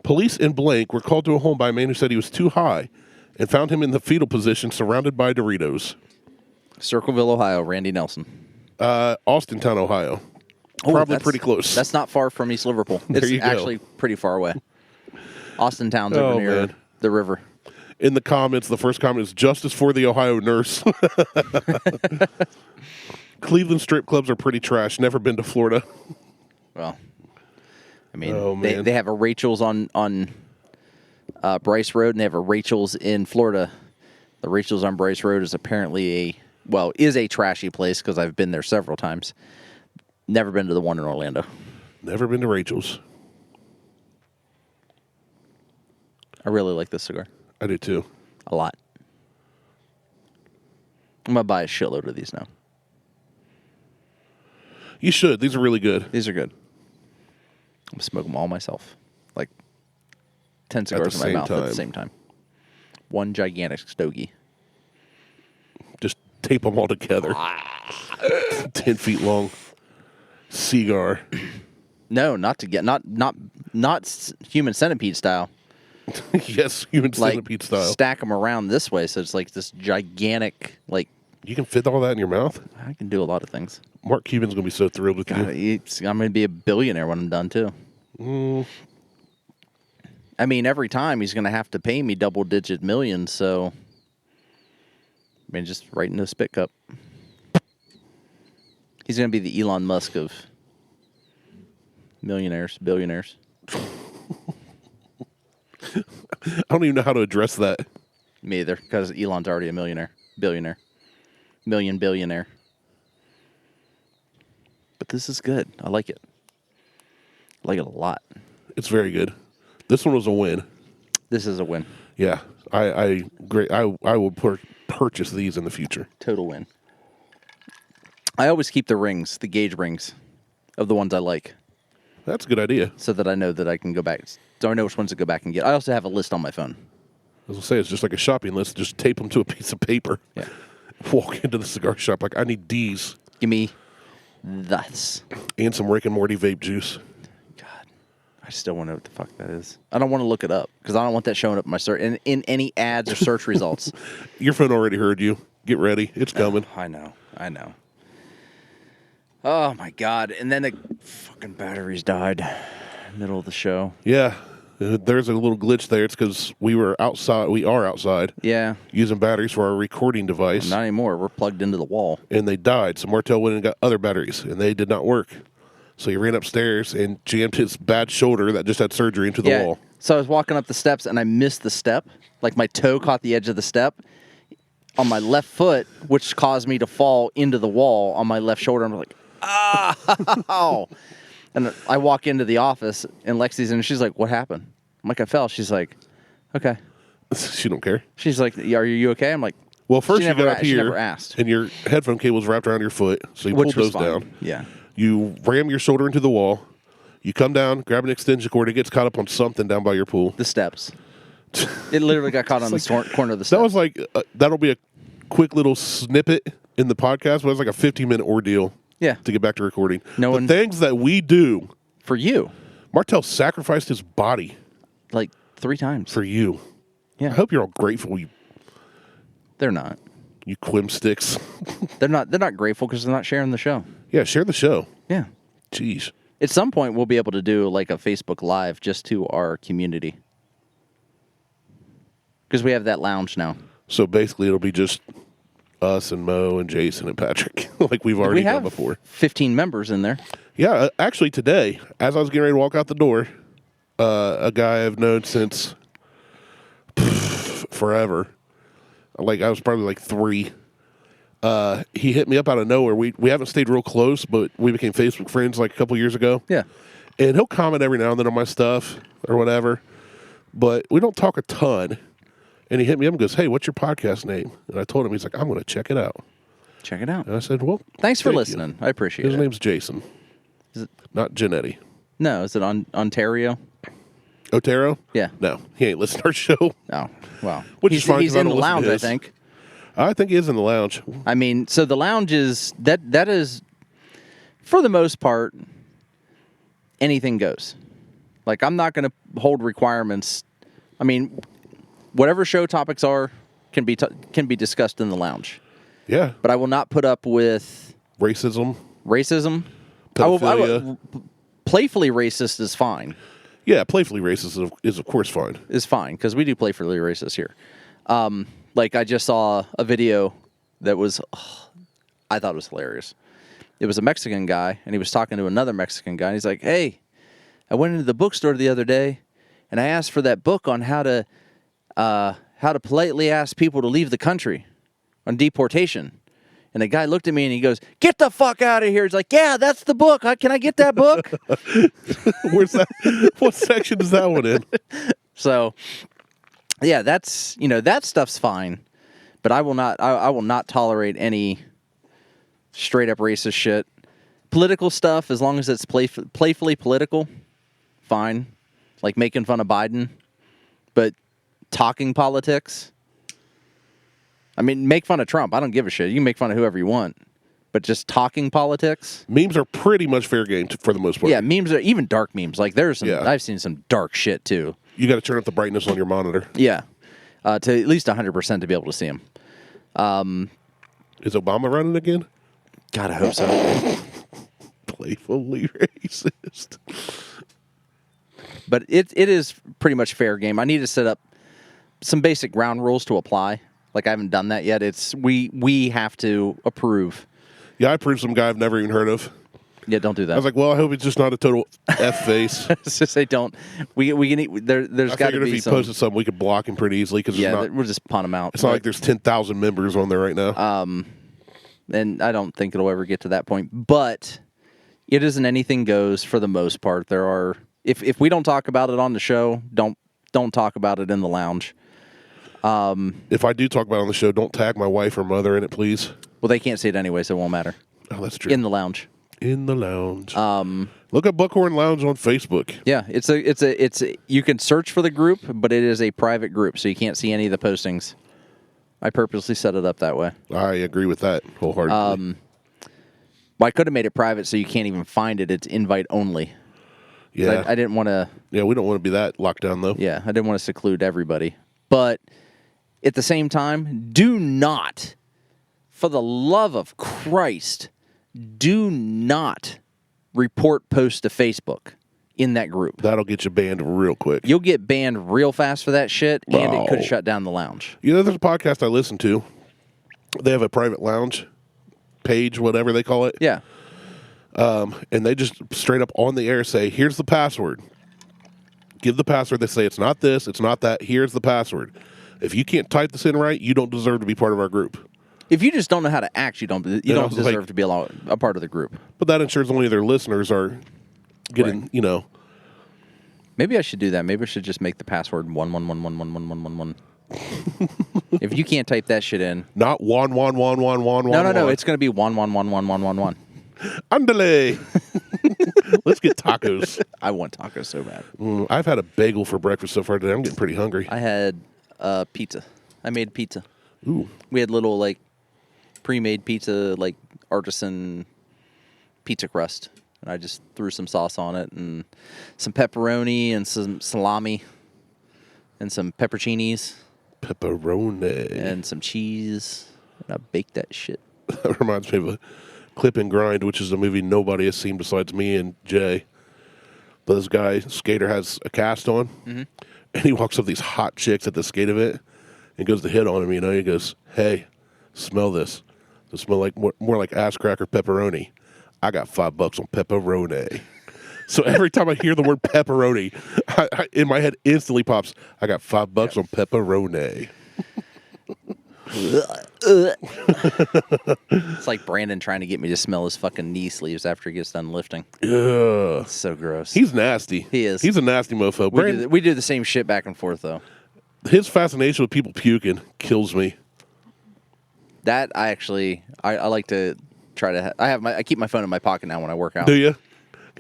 Police in blank were called to a home by a man who said he was too high and found him in the fetal position, surrounded by Doritos. Circleville, Ohio, Randy Nelson. Austintown, Ohio. Oh, Probably that's- pretty close. That's not far from East Liverpool. There It's you go. actually pretty far away. Austintown's over Oh, near man. the river. In the comments, the first comment is justice for the Ohio nurse. Cleveland strip clubs are pretty trash. Never been to Florida. Well, I mean, Oh, man. they have a Rachel's on Bryce Road, and they have a Rachel's in Florida. The Rachel's on Bryce Road is apparently is a trashy place because I've been there several times. Never been to the one in Orlando. Never been to Rachel's. I really like this cigar I do too. a lot. I'm gonna buy a shitload of these now. You should. These are really good. These are good. I'm gonna smoke them all myself, like 10 the cigars in my same mouth at the time. same time. One gigantic stogie. Just tape them all together. 10 feet long. Cigar. No, not human centipede style. Yes, human Like centipede style. stack them around this way, so it's like this gigantic. Like You can fit all that in your mouth? I can do a lot of things. Mark Cuban's going to be so thrilled with God, you. I'm gonna be a billionaire when I'm done too. I mean, every time he's gonna have to pay me double-digit millions. So, I mean, just right into a spit cup. He's gonna be the Elon Musk of millionaires, billionaires. I don't even know how to address that. Me either, because Elon's already a millionaire, billionaire, billionaire. But this is good. I like it. I like it a lot. It's very good. This one was a win. This is a win. Yeah, I will purchase these in the future. Total win. I always keep the rings, the gauge rings, of the ones I like, That's a good idea. so that I know that I can go back. So I know which ones to go back and get. I also have a list on my phone. As I say, it's just like a shopping list. Just tape them to a piece of paper. Yeah. Walk into the cigar shop like, I need these Give me this. and some Rick and Morty vape juice. God, I still want to know what the fuck that is. I don't want to look it up because I don't want that showing up in my search in any ads or search results. Your phone already heard you. Get ready. It's coming. I know. Oh my God! And then the fucking batteries died, middle of the show. Yeah. There's a little glitch there. It's because we are outside. Yeah. Using batteries for our recording device. Not anymore. We're plugged into the wall. And they died. So Martel went and got other batteries, and they did not work. So he ran upstairs and jammed his bad shoulder that just had surgery into the wall. So I was walking up the steps, and I missed the step. Like, my toe caught the edge of the step on my left foot, which caused me to fall into the wall on my left shoulder. I'm like, oh. And I walk into the office, and Lexi's in, and she's like, what happened? I'm like, I fell. She's like, okay. She don't care. She's like, are you okay? I'm like, well, first she you never got up she here, never asked. and your headphone cable was wrapped around your foot, so you Which pulled was those fine. down. Yeah. You ram your shoulder into the wall. You come down, grab an extension cord. It gets caught up on something down by your pool. The steps. It literally got caught on the corner of the steps. That was like, that'll be a quick little snippet in the podcast, but it was like a 15-minute ordeal to get back to recording. The things that we do. For you. Martel sacrificed his body. Like 3 times. For you. Yeah. I hope you're all grateful. They're not. You quim sticks. They're not grateful because they're not sharing the show. Yeah, share the show. Yeah. Jeez. At some point, we'll be able to do like a Facebook Live just to our community. Because we have that lounge now. So basically, it'll be just us and Mo and Jason and Patrick, like we've already done before. 15 members in there. Yeah, actually today, as I was getting ready to walk out the door, a guy I've known since forever, like I was probably like 3, he hit me up out of nowhere. We haven't stayed real close, but we became Facebook friends like a couple years ago. Yeah. And he'll comment every now and then on my stuff or whatever, but we don't talk a ton. And he hit me up and goes, hey, what's your podcast name? And I told him, he's like, I'm going to check it out. Check it out. And I said, well, thanks for thank listening. you. I appreciate His it. name's Jason. Is it? Not Janetti. No, is it on Ontario? Otero? Yeah. No, he ain't listening to our show. Oh, well. Which is fine. He's in the lounge, I think. I think he is in the lounge. I mean, so the lounge is, that is, for the most part, anything goes. Like, I'm not going to hold requirements. I mean, whatever show topics are can be discussed in the lounge. Yeah. But I will not put up with racism. Pedophilia. Playfully racist is fine. Yeah, playfully racist is of course fine. Is fine because we do playfully racist here. Like I just saw a video that was, I thought it was hilarious. It was a Mexican guy and he was talking to another Mexican guy. And he's like, "Hey, I went into the bookstore the other day and I asked for that book on how to politely ask people to leave the country on deportation." And the guy looked at me and he goes, "Get the fuck out of here." He's like, "Yeah, that's the book. Can I get that book?" Where's that? What section is that one in? So, yeah, that's, that stuff's fine. But I will not tolerate any straight up racist shit. Political stuff, as long as it's playfully political, fine. Like making fun of Biden. But talking politics, I mean, make fun of Trump. I don't give a shit. You can make fun of whoever you want. But just talking politics. Memes are pretty much fair game for the most part. Yeah, memes are, even dark memes. Like there's some, Yeah. I've seen some dark shit too. You got to turn up the brightness on your monitor. Yeah. To at least 100% to be able to see them. Is Obama running again? God, I hope so. Playfully racist. But it is pretty much fair game. I need to set up some basic ground rules to apply. Like I haven't done that yet. It's we have to approve. Yeah, I approved some guy I've never even heard of. Yeah, don't do that. I was like, well, I hope he's just not a total F face. Just say don't. We can. There's got to if be he some. posted something, we could block him pretty easily because We'll just punt him out. It's not like there's 10,000 members on there right now. And I don't think it'll ever get to that point. But it isn't anything goes for the most part. There are if we don't talk about it on the show, don't talk about it in the lounge. If I do talk about it on the show, don't tag my wife or mother in it, please. Well, they can't see it anyway, so it won't matter. Oh, that's true. In the lounge. In the lounge. Look at Buckhorn Lounge on Facebook. Yeah, it's a you can search for the group, but it is a private group, so you can't see any of the postings. I purposely set it up that way. I agree with that wholeheartedly. Well, I could have made it private so you can't even find it. It's invite only. Yeah. I didn't want to. Yeah, we don't want to be that locked down, though. Yeah, I didn't want to seclude everybody. But at the same time, do not for the love of Christ, do not report posts to Facebook in that group. That'll get you banned real quick. You'll get banned real fast for that shit, and Wow. it could shut down the lounge. You know, there's a podcast I listen to. They have a private lounge page, whatever they call it. Yeah. And they just straight up on the air say, here's the password. Give the password. They say, it's not this, it's not that. Here's the password. If you can't type this in right, you don't deserve to be part of our group. If you just don't know how to act, you don't know, deserve like- to be a part of the group. But that ensures only their listeners are getting, Right. you know. Maybe I should do that. Maybe I should just make the password 111111111. If you can't type that shit in, Not one. no, it's going to be 1111111. Andale. Let's get tacos. I want tacos so bad. I've had a bagel for breakfast so far today. I'm getting pretty hungry. I had pizza. I made pizza. Ooh. We had little like pre-made pizza, like artisan pizza crust, and I just threw some sauce on it and some pepperoni and some salami and some pepperoncinis Pepperoni. and some cheese, and I baked that shit. That reminds me of a Clip and Grind, which is a movie nobody has seen besides me and Jay. But this guy, skater, has a cast on, and he walks up to these hot chicks at the skate event and goes to hit on him, you know. He goes, hey, smell this. It smell like more like ass cracker pepperoni. I got $5 on pepperoni. So every time I hear the word pepperoni, I, in my head instantly pops, I got $5 on pepperoni. It's like Brandon trying to get me to smell his fucking knee sleeves after he gets done lifting. Ugh. It's so gross. He's nasty. He is. He's a nasty mofo. Brandon, We do the same shit back and forth though. his fascination with people puking kills me. That I like to try to. I keep my phone in my pocket now when I work out. Do you?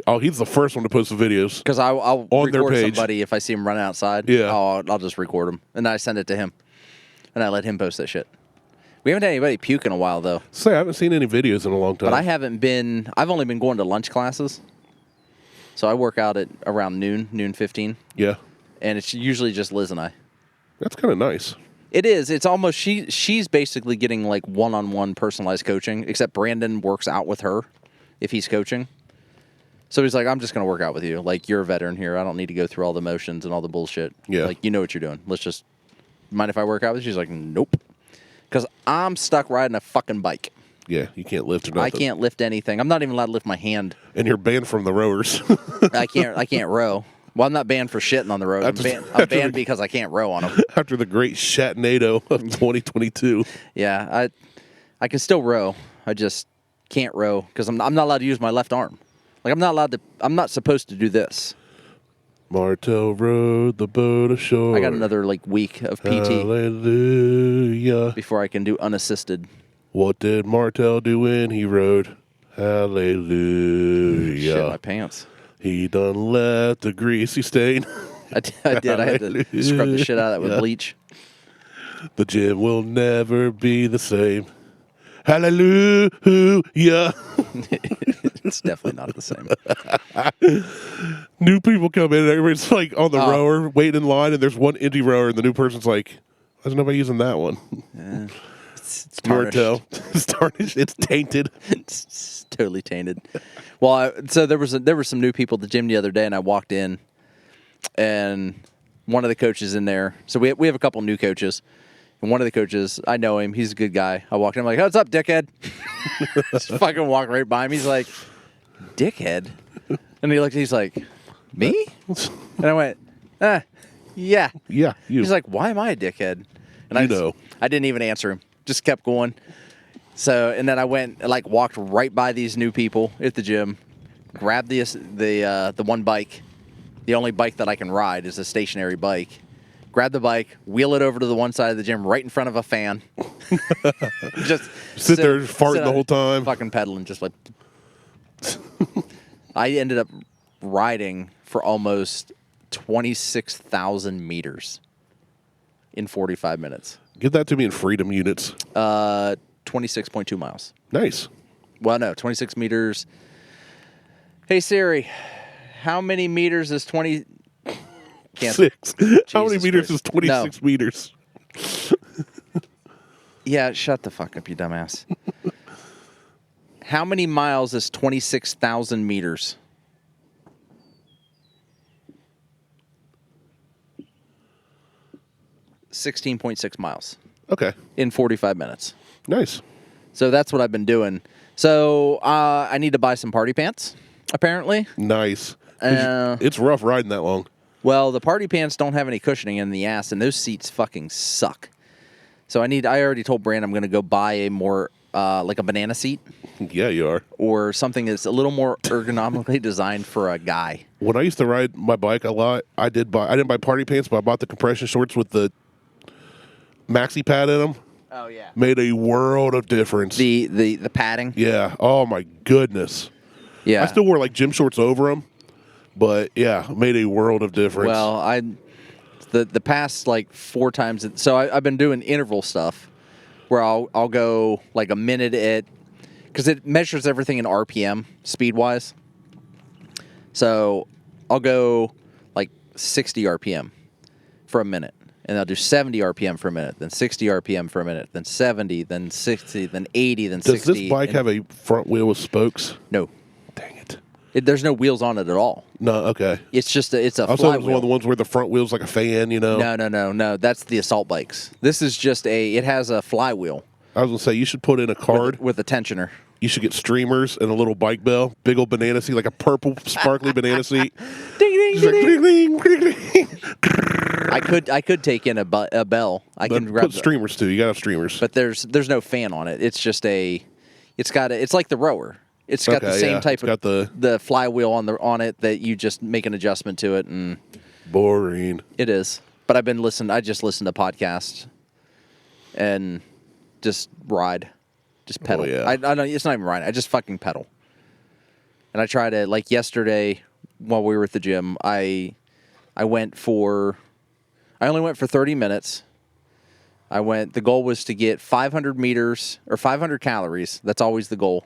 Oh, he's the first one to post the videos. Because I'll On their record page. somebody if I see him running outside. Yeah. I'll just record him and then I send it to him, and I let him post that shit. We haven't had anybody puke in a while though. Say, I haven't seen any videos in a long time. But I've only been going to lunch classes. So I work out at around noon 15, Yeah, and it's usually just Liz and I. that's kind of nice. It is. It's almost she's basically getting like one-on-one personalized coaching, except Brandon works out with her if he's coaching. So he's like, I'm just going to work out with you. Like, you're a veteran here. I don't need to go through all the motions and all the bullshit. Yeah. Like, you know what you're doing. Let's just, mind if I work out with you? She's like, nope. Because I'm stuck riding a fucking bike. Yeah, you can't lift or nothing. I can't lift anything. I'm not even allowed to lift my hand. And you're banned from the rowers. I can't row. Well, I'm not banned for shitting on the road. I'm banned because I can't row on them. After the great Shatnado of 2022. Yeah, I can still row. I just can't row because I'm not allowed to use my left arm. Like I'm not supposed to do this. Martel rowed the boat ashore. I got another like week of PT Hallelujah. before I can do unassisted. What did Martel do when he rowed? Hallelujah. Shit my pants. He done left a greasy stain. I did. I had to scrub the shit out of that with bleach. The gym will never be the same. Hallelujah. It's definitely not the same. New people come in and everybody's like on the Oh. rower waiting in line, and there's one empty rower, and the new person's like, why is nobody using that one? It's tarnished. Martel. It's tarnished. It's tainted. It's totally tainted. Well, so there were some new people at the gym the other day, and I walked in, and one of the coaches in there. So we have a couple new coaches, and one of the coaches, I know him. He's a good guy. I walked in, I'm like, "What's up, dickhead?" Just fucking walk right by him. He's like, "Dickhead," and he's like, "Me?" And I went, yeah. Yeah, you. He's like, "Why am I a dickhead?" And You know. I didn't even answer him. Just kept going. So, and then I went, like, walked right by these new people at the gym, grabbed the one bike. The only bike that I can ride is a stationary bike. Grab the bike, wheel it over to the one side of the gym, right in front of a fan. Just Sit there farting the whole time. fucking pedaling, just like. I ended up riding for almost 26,000 meters in 45 minutes. Give that to me in freedom units. 26.2 miles. Nice. Well, no, 26 meters. Hey, Siri, how many meters is 20? Can't. 6. How many Jesus meters Christ. is 26 meters? Yeah, shut the fuck up, you dumbass. How many miles is 26,000 meters? 16.6 miles Okay. in 45 minutes. Nice. So that's what I've been doing. So I need to buy some party pants, apparently. Nice. 'Cause it's rough riding that long. Well, the party pants don't have any cushioning in the ass, and those seats fucking suck. So I already told Brand I'm going to go buy a more, like a banana seat Yeah, you are. or something that's a little more ergonomically designed for a guy. When I used to ride my bike a lot, I didn't buy party pants, but I bought the compression shorts with the maxi pad in them. Oh, yeah. Made a world of difference. The padding. Yeah. Oh my goodness. Yeah. I still wore like gym shorts over them, but yeah, made a world of difference. Well, the past like 4 times. So I've been doing interval stuff where I'll go like a minute at, because it measures everything in RPM speed wise. So I'll go like 60 RPM for a minute. And I'll do 70 RPM for a minute, then 60 RPM for a minute, then 70, then 60, then 80, then 60. Does this bike have a front wheel with spokes? No. Dang it. There's no wheels on it at all. No, okay. It's just it's a I thought it was one flywheel. of the ones where the front wheel's like a fan, you know? No. That's the assault bikes. This is just it has a flywheel I was going to say, you should put in a card. with a tensioner. You should get streamers and a little bike bell, big old banana seat, like a purple sparkly banana seat. Ding ding Just like, ding. ding, ding, ding, ding. I could take in a bell. I But can grab put streamers too. You got to have streamers. but there's no fan on it. It's just it's like the rower. It's got the Okay, same yeah. type It's got the flywheel on it that you just make an adjustment to it, and Boring. it is. But I just listened to podcasts and just ride. Just pedal. Oh, yeah. I don't, it's not even riding. I just fucking pedal. And I try to, like yesterday while we were at the gym, I only went for 30 minutes. The goal was to get 500 meters or 500 calories. That's always the goal.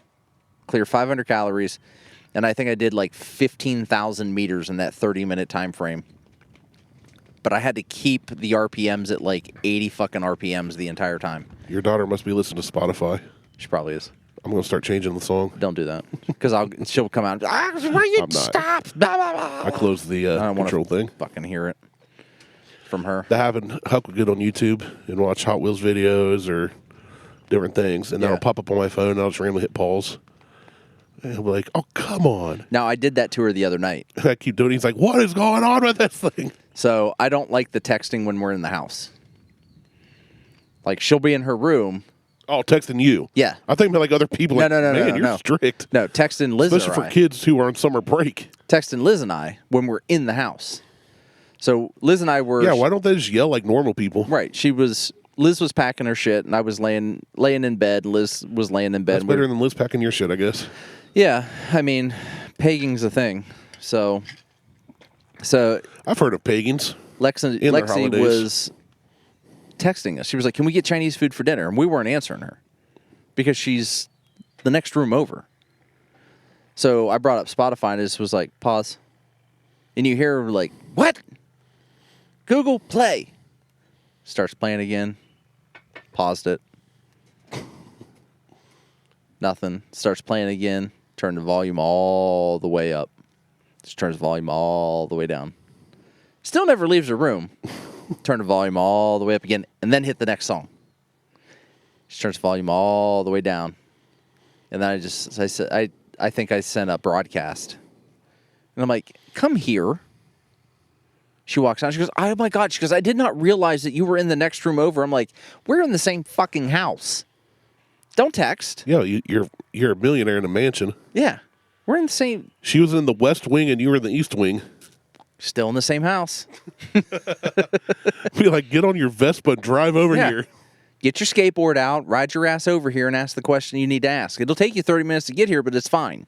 Clear 500 calories. And I think I did like 15,000 meters in that 30-minute time frame. But I had to keep the RPMs at like 80 fucking RPMs the entire time. Your daughter must be listening to Spotify. She probably is. I'm going to start changing the song. Don't do that. Because she'll come out. Why you I'm not. stop? Blah, blah, blah. I closed the I don't want control to thing. fucking hear it from her. That happened. Huck would get on YouTube and watch Hot Wheels videos or different things, and then Yeah. I'll pop up on my phone and I'll just randomly hit pause. And he'll be like, "Oh, come on!" Now, I did that to her the other night. And I keep doing it. He's like, "What is going on with this thing?" So I don't like the texting when we're in the house. Like, she'll be in her room. Oh, texting you. Yeah. I think like other people. No, like, no, Man, you're no. strict. No, texting Liz Especially and for kids who are on summer break. Texting Liz and I when we're in the house. So Liz and I were... Yeah, why don't they just yell like normal people? Right. Liz was packing her shit, and I was laying in bed, and Liz was laying in bed. That's better than Liz packing your shit, I guess. Yeah, I mean, pegging's a thing. So I've heard of pagans. Lexi their holidays. was texting us. She was like, "Can we get Chinese food for dinner?" And we weren't answering her because she's the next room over. So I brought up Spotify and just was like, "Pause," and you hear her like, "What?" Google Play. Starts playing again. Paused it. Nothing. Starts playing again. Turn the volume all the way up. Just turns the volume all the way down. Still never leaves her room. Turn the volume all the way up again, and then hit the next song. She turns the volume all the way down. And then I think I sent a broadcast. And I'm like, "Come here." She walks out. She goes, "Oh my God." She goes, "I did not realize that you were in the next room over." I'm like, "We're in the same fucking house. Don't text." Yeah, you're a millionaire in a mansion. Yeah. We're in the same, She was in the West Wing and you were in the East Wing. still in the same house. Be like, get on your Vespa and drive over Yeah. here. Get your skateboard out, ride your ass over here, and ask the question you need to ask. It'll take you 30 minutes to get here, but it's fine.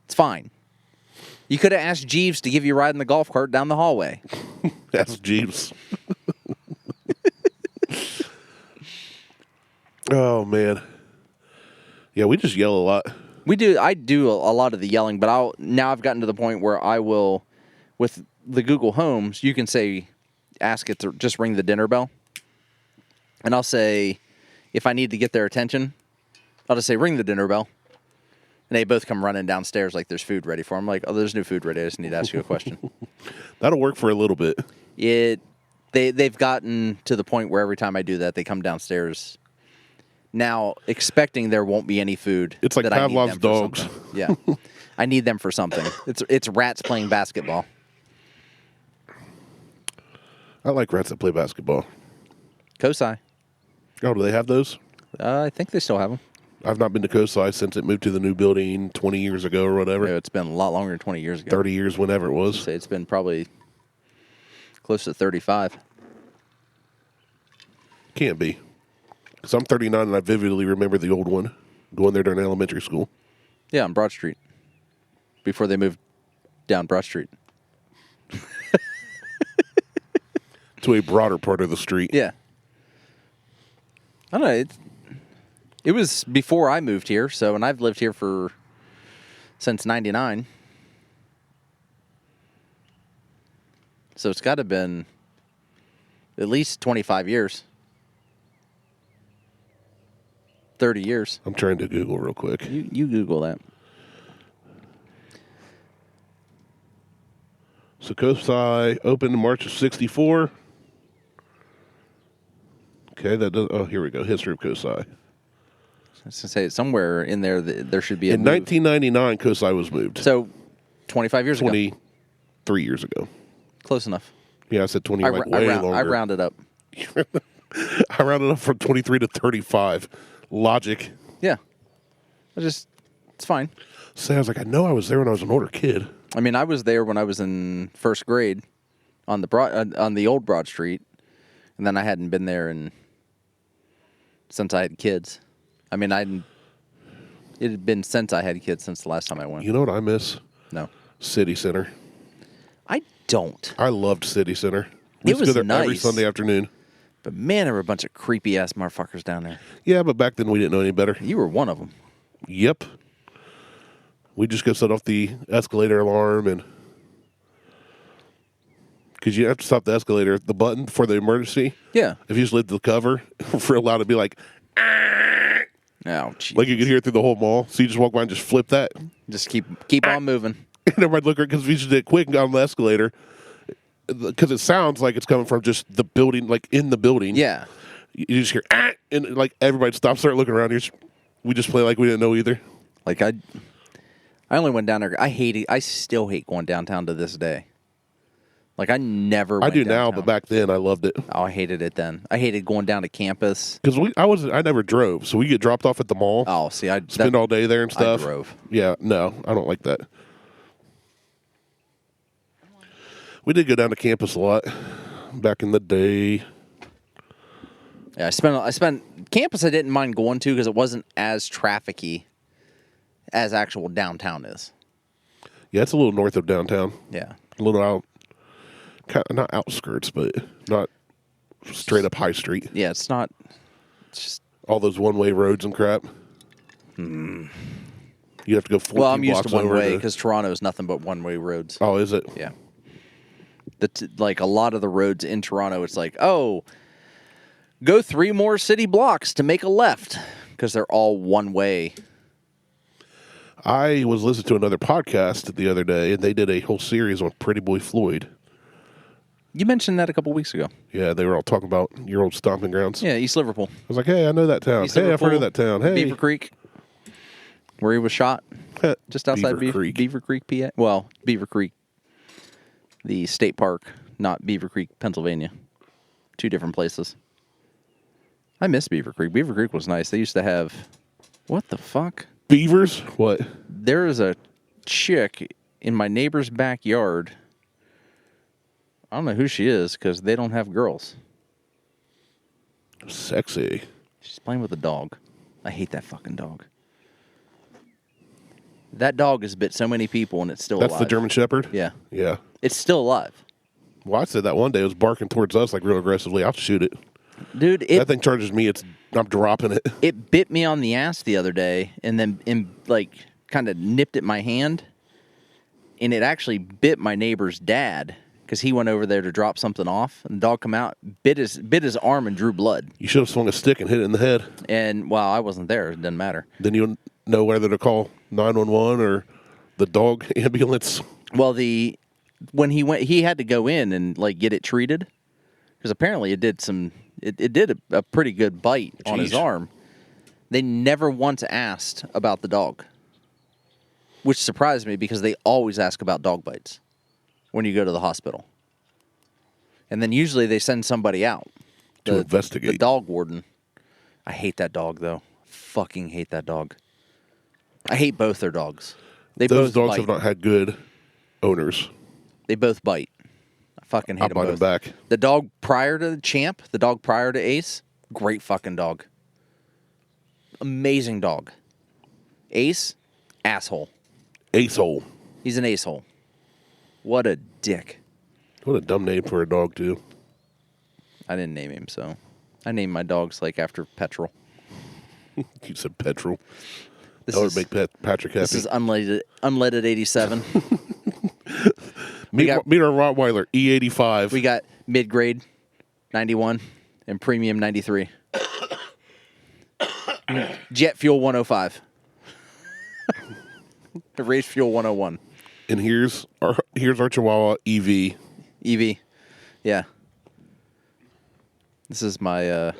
It's fine. You could have asked Jeeves to give you a ride in the golf cart down the hallway. That's Jeeves. Oh, man. Yeah, we just yell a lot. I do a lot of the yelling, but now I've gotten to the point where I will, with the Google Homes, you can say, ask it to just ring the dinner bell. And I'll say, if I need to get their attention, I'll just say, ring the dinner bell. And they both come running downstairs like there's food ready for them. I'm like, oh, there's no food ready. I just need to ask you a question. That'll work for a little bit. They've gotten to the point where every time I do that, they come downstairs now expecting there won't be any food. It's like that I need Pavlov's them for dogs. something. Yeah. I need them for something. It's rats playing basketball. I like rats that play basketball. Kosai. Oh, do they have those? I think they still have them. I've not been to Kosai since it moved to the new building 20 years ago or whatever. It's been a lot longer than 20 years ago. 30 years, whenever it was. I'd say it's been probably close to 35. Can't be. Because I'm 39 and I vividly remember the old one going there during elementary school. Yeah, on Broad Street. Before they moved down Broad Street. To a broader part of the street. Yeah. I don't know. It was before I moved here, and I've lived here since 99. So it's got to have been at least 25 years. 30 years. I'm trying to Google real quick. You Google that. So Kosai opened in March of 64. Okay, that does. Oh, here we go. History of Kosai. I was going to say, somewhere in there, there should be a In move. 1999, Kosai was moved. So, 25 years ago. 23 years ago. Close enough. Yeah, I said 20, way longer. I rounded up. I rounded up from 23 to 35. Logic. Yeah. It's fine. So I was like, I know I was there when I was an older kid. I mean, I was there when I was in first grade on the old Broad Street, and then I hadn't been there since I had kids. I mean, it had been since I had kids since the last time I went. You know what I miss? No. City Center. I don't. I loved City Center. We It used to was go there every nice. Sunday afternoon. But man, there were a bunch of creepy ass motherfuckers down there. Yeah, but back then we didn't know any better. You were one of them. Yep. We just go set off the escalator alarm and because you have to stop the escalator, the button for the emergency. Yeah. If you just lift the cover, for allowed to be like, Oh, geez. like you could hear it through the whole mall. So you just walk by and just flip that, Just keep on moving. and everybody look because we just did it quick and got on the escalator because it sounds like it's coming from just the building, like in the building. Yeah. You just hear and like everybody stops, start looking around. We just play like we didn't know either. Like I only went down there. I still hate going downtown to this day. Like I never went I do now, downtown. but back then I loved it. Oh, I hated it then. I hated going down to campus. Because I never drove, so we get dropped off at the mall. Oh, see, I Spend all day there and stuff. I drove. Yeah, no, I don't like that. We did go down to campus a lot back in the day. Yeah, I spent campus. I didn't mind going to because it wasn't as trafficky as actual downtown is. Yeah, it's a little north of downtown. Yeah, A little out, not outskirts, but not straight up high street. yeah. It's not. It's just. All those one-way roads and crap. You have to go 14 Well, I'm used blocks to one over way to- because Toronto is nothing but one-way roads. Oh, is it? Yeah. Like a lot of the roads in Toronto, it's like, oh, go 3 more city blocks to make a left because they're all one way. I was listening to another podcast the other day, and they did a whole series on Pretty Boy Floyd. You mentioned that a couple weeks ago. Yeah, they were all talking about your old stomping grounds. Yeah, East Liverpool. I was like, hey, I know that town. East Hey, I've heard of Liverpool, that town. Hey. Beaver Creek, where he was shot, just outside Beaver Creek, PA. Well, Beaver Creek, the state park, not Beaver Creek, Pennsylvania. 2 different places. I miss Beaver Creek. Beaver Creek was nice. They used to have, what the fuck? Beavers? What? There is a chick in my neighbor's backyard. I don't know who she is because they don't have girls. Sexy. She's playing with a dog. I hate that fucking dog. That dog has bit so many people and it's still That's alive. the German Shepherd? Yeah. Yeah. It's still alive. Well, I said that one day. It was barking towards us like real aggressively. I'll shoot it. Dude, That thing charges me. I'm dropping it. it bit me on the ass the other day and then kind of nipped at my hand. And it actually bit my neighbor's dad because he went over there to drop something off, and the dog come out, bit his arm, and drew blood. You should have swung a stick and hit it in the head. And while I wasn't there, it didn't matter. Then you'll know whether to call 911 or the dog ambulance. Well, when he went, he had to go in and like get it treated because apparently it did a pretty good bite on his Jeez. arm. They never once asked about the dog, which surprised me because they always ask about dog bites when you go to the hospital. And then usually they send somebody out To investigate. The dog warden. I hate that dog though. Fucking hate that dog. I hate both their dogs. Those Those dogs bite. have not had good owners. They both bite. I fucking hate I'll them bite both. them back. The dog prior to Champ, the dog prior to Ace, great fucking dog. Amazing dog. Ace, asshole. Ace-hole. He's an ace-hole. What a dick. What a dumb name for a dog, too. I didn't name him, so I named my dogs like after petrol. You said petrol. This That would is, make Patrick happy. this is unleaded 87. meet got- our Rottweiler, E85. We got mid-grade 91 and premium 93. Jet fuel 105. Race fuel 101. And here's our Chihuahua, EV. EV. Yeah. This is my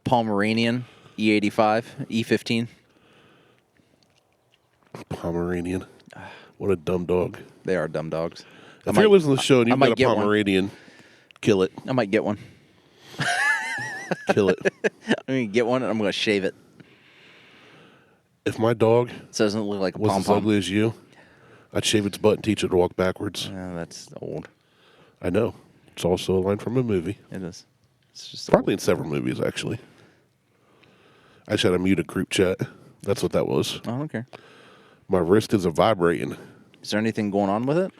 Pomeranian E85, E15. Pomeranian. What a dumb dog. They are dumb dogs. If you're listening to the show and I you've might got a get one. Pomeranian, kill it. I might get one. Kill it. I'm going to get one and I'm going to shave it If my dog so it doesn't look like a was as pom-pom. ugly as you, I'd shave its butt and teach it to walk backwards. That's old. I know. It's also a line from a movie. It is. It's just Probably in several movies, actually. I just had a muted group chat. That's what that was. I don't care. My wrist is vibrating. Is there anything going on with it?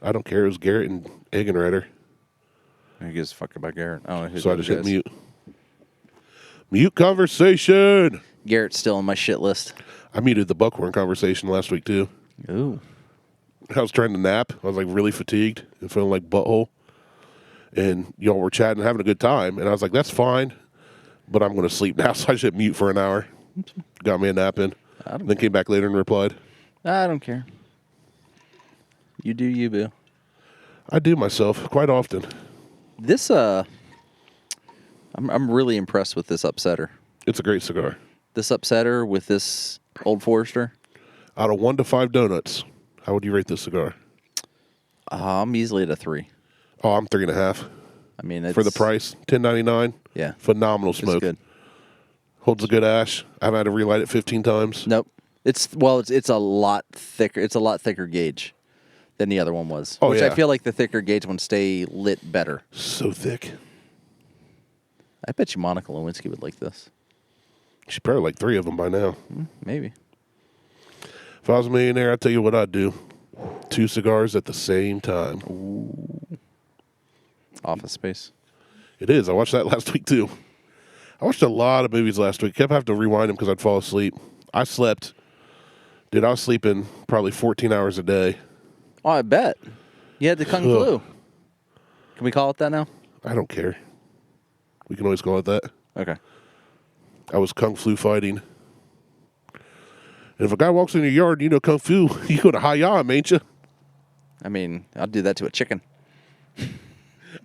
I don't care. It was Garrett and Eggenreiter. Who gives a fuck about Garrett? Oh, who So I knows just hit guys? mute. Mute conversation. Garrett's still on my shit list. I muted the Buckhorn conversation last week, too. Ooh. I was trying to nap. I was like really fatigued and feeling like butthole. And y'all were chatting, having a good time. And I was like, that's fine, but I'm going to sleep now. So I just hit mute for an hour. Got me a nap in. Then came back later and replied. I don't care. You do you, boo. I do myself quite often. This, I'm really impressed with this upsetter. It's a great cigar. This upsetter with this Old Forester. Out of 1 to 5 donuts, how would you rate this cigar? I'm easily at a 3. Oh, I'm 3.5. I mean, it's, For the price, $10.99. Yeah. Phenomenal It's smoke. good. Holds a good ash. I've had to relight it 15 times. Nope. It's a lot thicker. It's a lot thicker gauge than the other one was. Oh, which yeah. I feel like the thicker gauge ones stay lit better. So thick. I bet you Monica Lewinsky would like this. She's probably like 3 of them by now. Maybe. If I was a millionaire, I'd tell you what I'd do. 2 cigars at the same time. Office Space. It is. I watched that last week, too. I watched a lot of movies last week. Kept having to rewind them because I'd fall asleep. I slept. Dude, I was sleeping probably 14 hours a day. Oh, I bet. You had the Kung Flu. Can we call it that now? I don't care. We can always call it that. Okay. I was Kung Flu fighting. And if a guy walks in your yard and you know Kung Fu, you go to hi-ya him, ain't you? I mean, I'll do that to a chicken.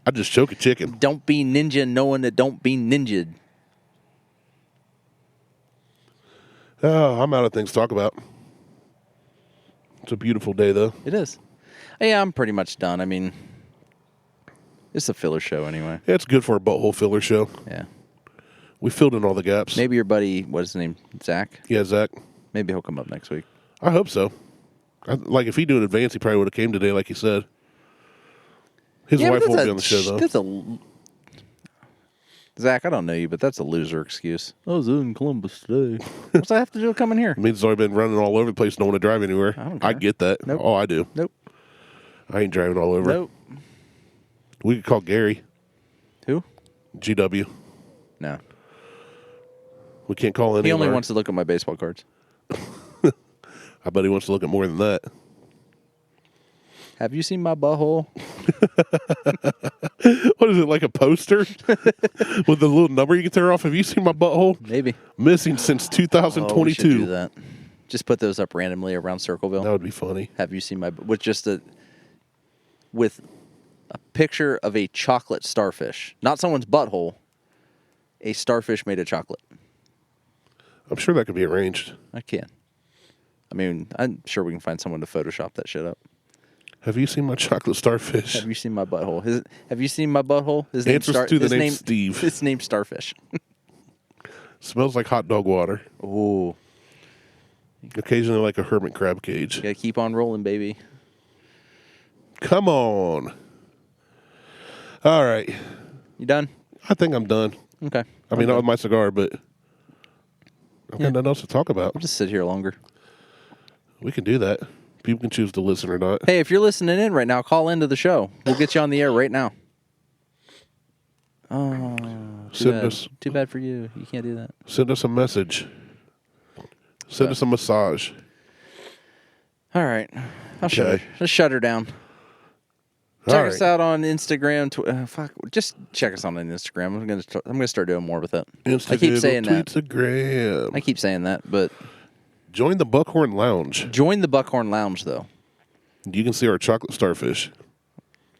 I just choke a chicken. Don't be ninja knowing that don't be ninja. Oh, I'm out of things to talk about. It's a beautiful day, though. It is. Yeah, I'm pretty much done. I mean, it's a filler show anyway. Yeah, it's good for a butthole filler show. Yeah. We filled in all the gaps. Maybe your buddy, what's his name? Zach? Yeah, Zach. Maybe he'll come up next week. I hope so. Like, if he knew in advance, he probably would have came today, like he said. His Yeah, wife but won't that's be on the show, though. Zach, I don't know you, but that's a loser excuse. I was in Columbus today. What's that have to do with coming here? It means he's already been running all over the place, don't want to drive anywhere. I don't I care. get that. Nope. Oh, I do. Nope. I ain't driving all over. Nope. We could call Gary, Who? GW. No. We can't call any He of only our- wants to look at my baseball cards. I bet he wants to look at more than that. Have you seen my butthole? What is it, like a poster with the little number you can tear off? Have you seen my butthole? Maybe. Missing since Oh, we should 2022. do that. Just put those up randomly around Circleville. That would be funny. Have you seen my with a picture of a chocolate starfish, not someone's butthole, a starfish made of chocolate. I'm sure that could be arranged. I can. I mean, I'm sure we can find someone to Photoshop that shit up. Have you seen my chocolate starfish? Have you seen my butthole? Have you seen my butthole? His Answers to the name Steve. His name's Starfish. Smells like hot dog water. Ooh. Occasionally like a hermit crab cage. Gotta keep on rolling, baby. Come on. All right. You done? I think I'm done. Okay. I mean, not with my cigar, but I've got nothing else to talk about. I'll just sit here longer. We can do that. People can choose to listen or not. Hey, if you're listening in right now, call into the show. We'll get you on the air right now. Oh, too bad for you. You can't do that. Send us a message. Send us a massage. All right. I'll shut her down. Check us out on Instagram. Just check us out on Instagram. I'm gonna start doing more with it. Instagram, I keep saying that. Tweetsagram. I keep saying that, but join the Buckhorn Lounge. Join the Buckhorn Lounge, though. You can see our chocolate starfish.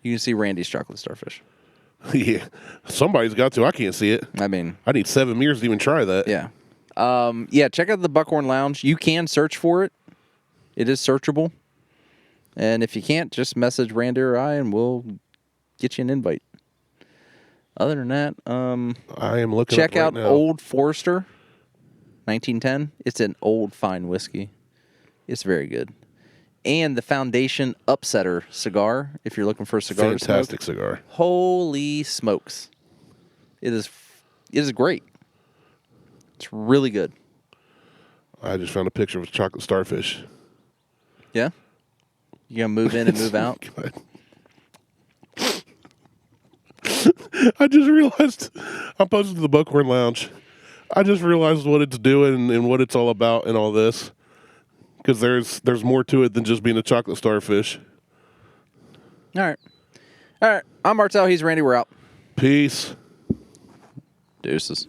You can see Randy's chocolate starfish. Yeah, somebody's got to. I can't see it. I mean, I need 7 years to even try that. Yeah. Yeah, check out the Buckhorn Lounge. You can search for it. It is searchable. And if you can't, just message Randy or I, and we'll get you an invite. Other than that, I am looking. Check right out now. Old Forester, 1910. It's an old fine whiskey. It's very good. And the Foundation Upsetter cigar, if you're looking for a cigar. Fantastic cigar. Holy smokes! It is great. It's really good. I just found a picture of a chocolate starfish. Yeah? You gonna move in and move out? I just realized I'm posted to the Buckhorn Lounge. I just realized what it's doing and what it's all about and all this. Because there's more to it than just being a chocolate starfish. All right. I'm Martel. He's Randy. We're out. Peace. Deuces.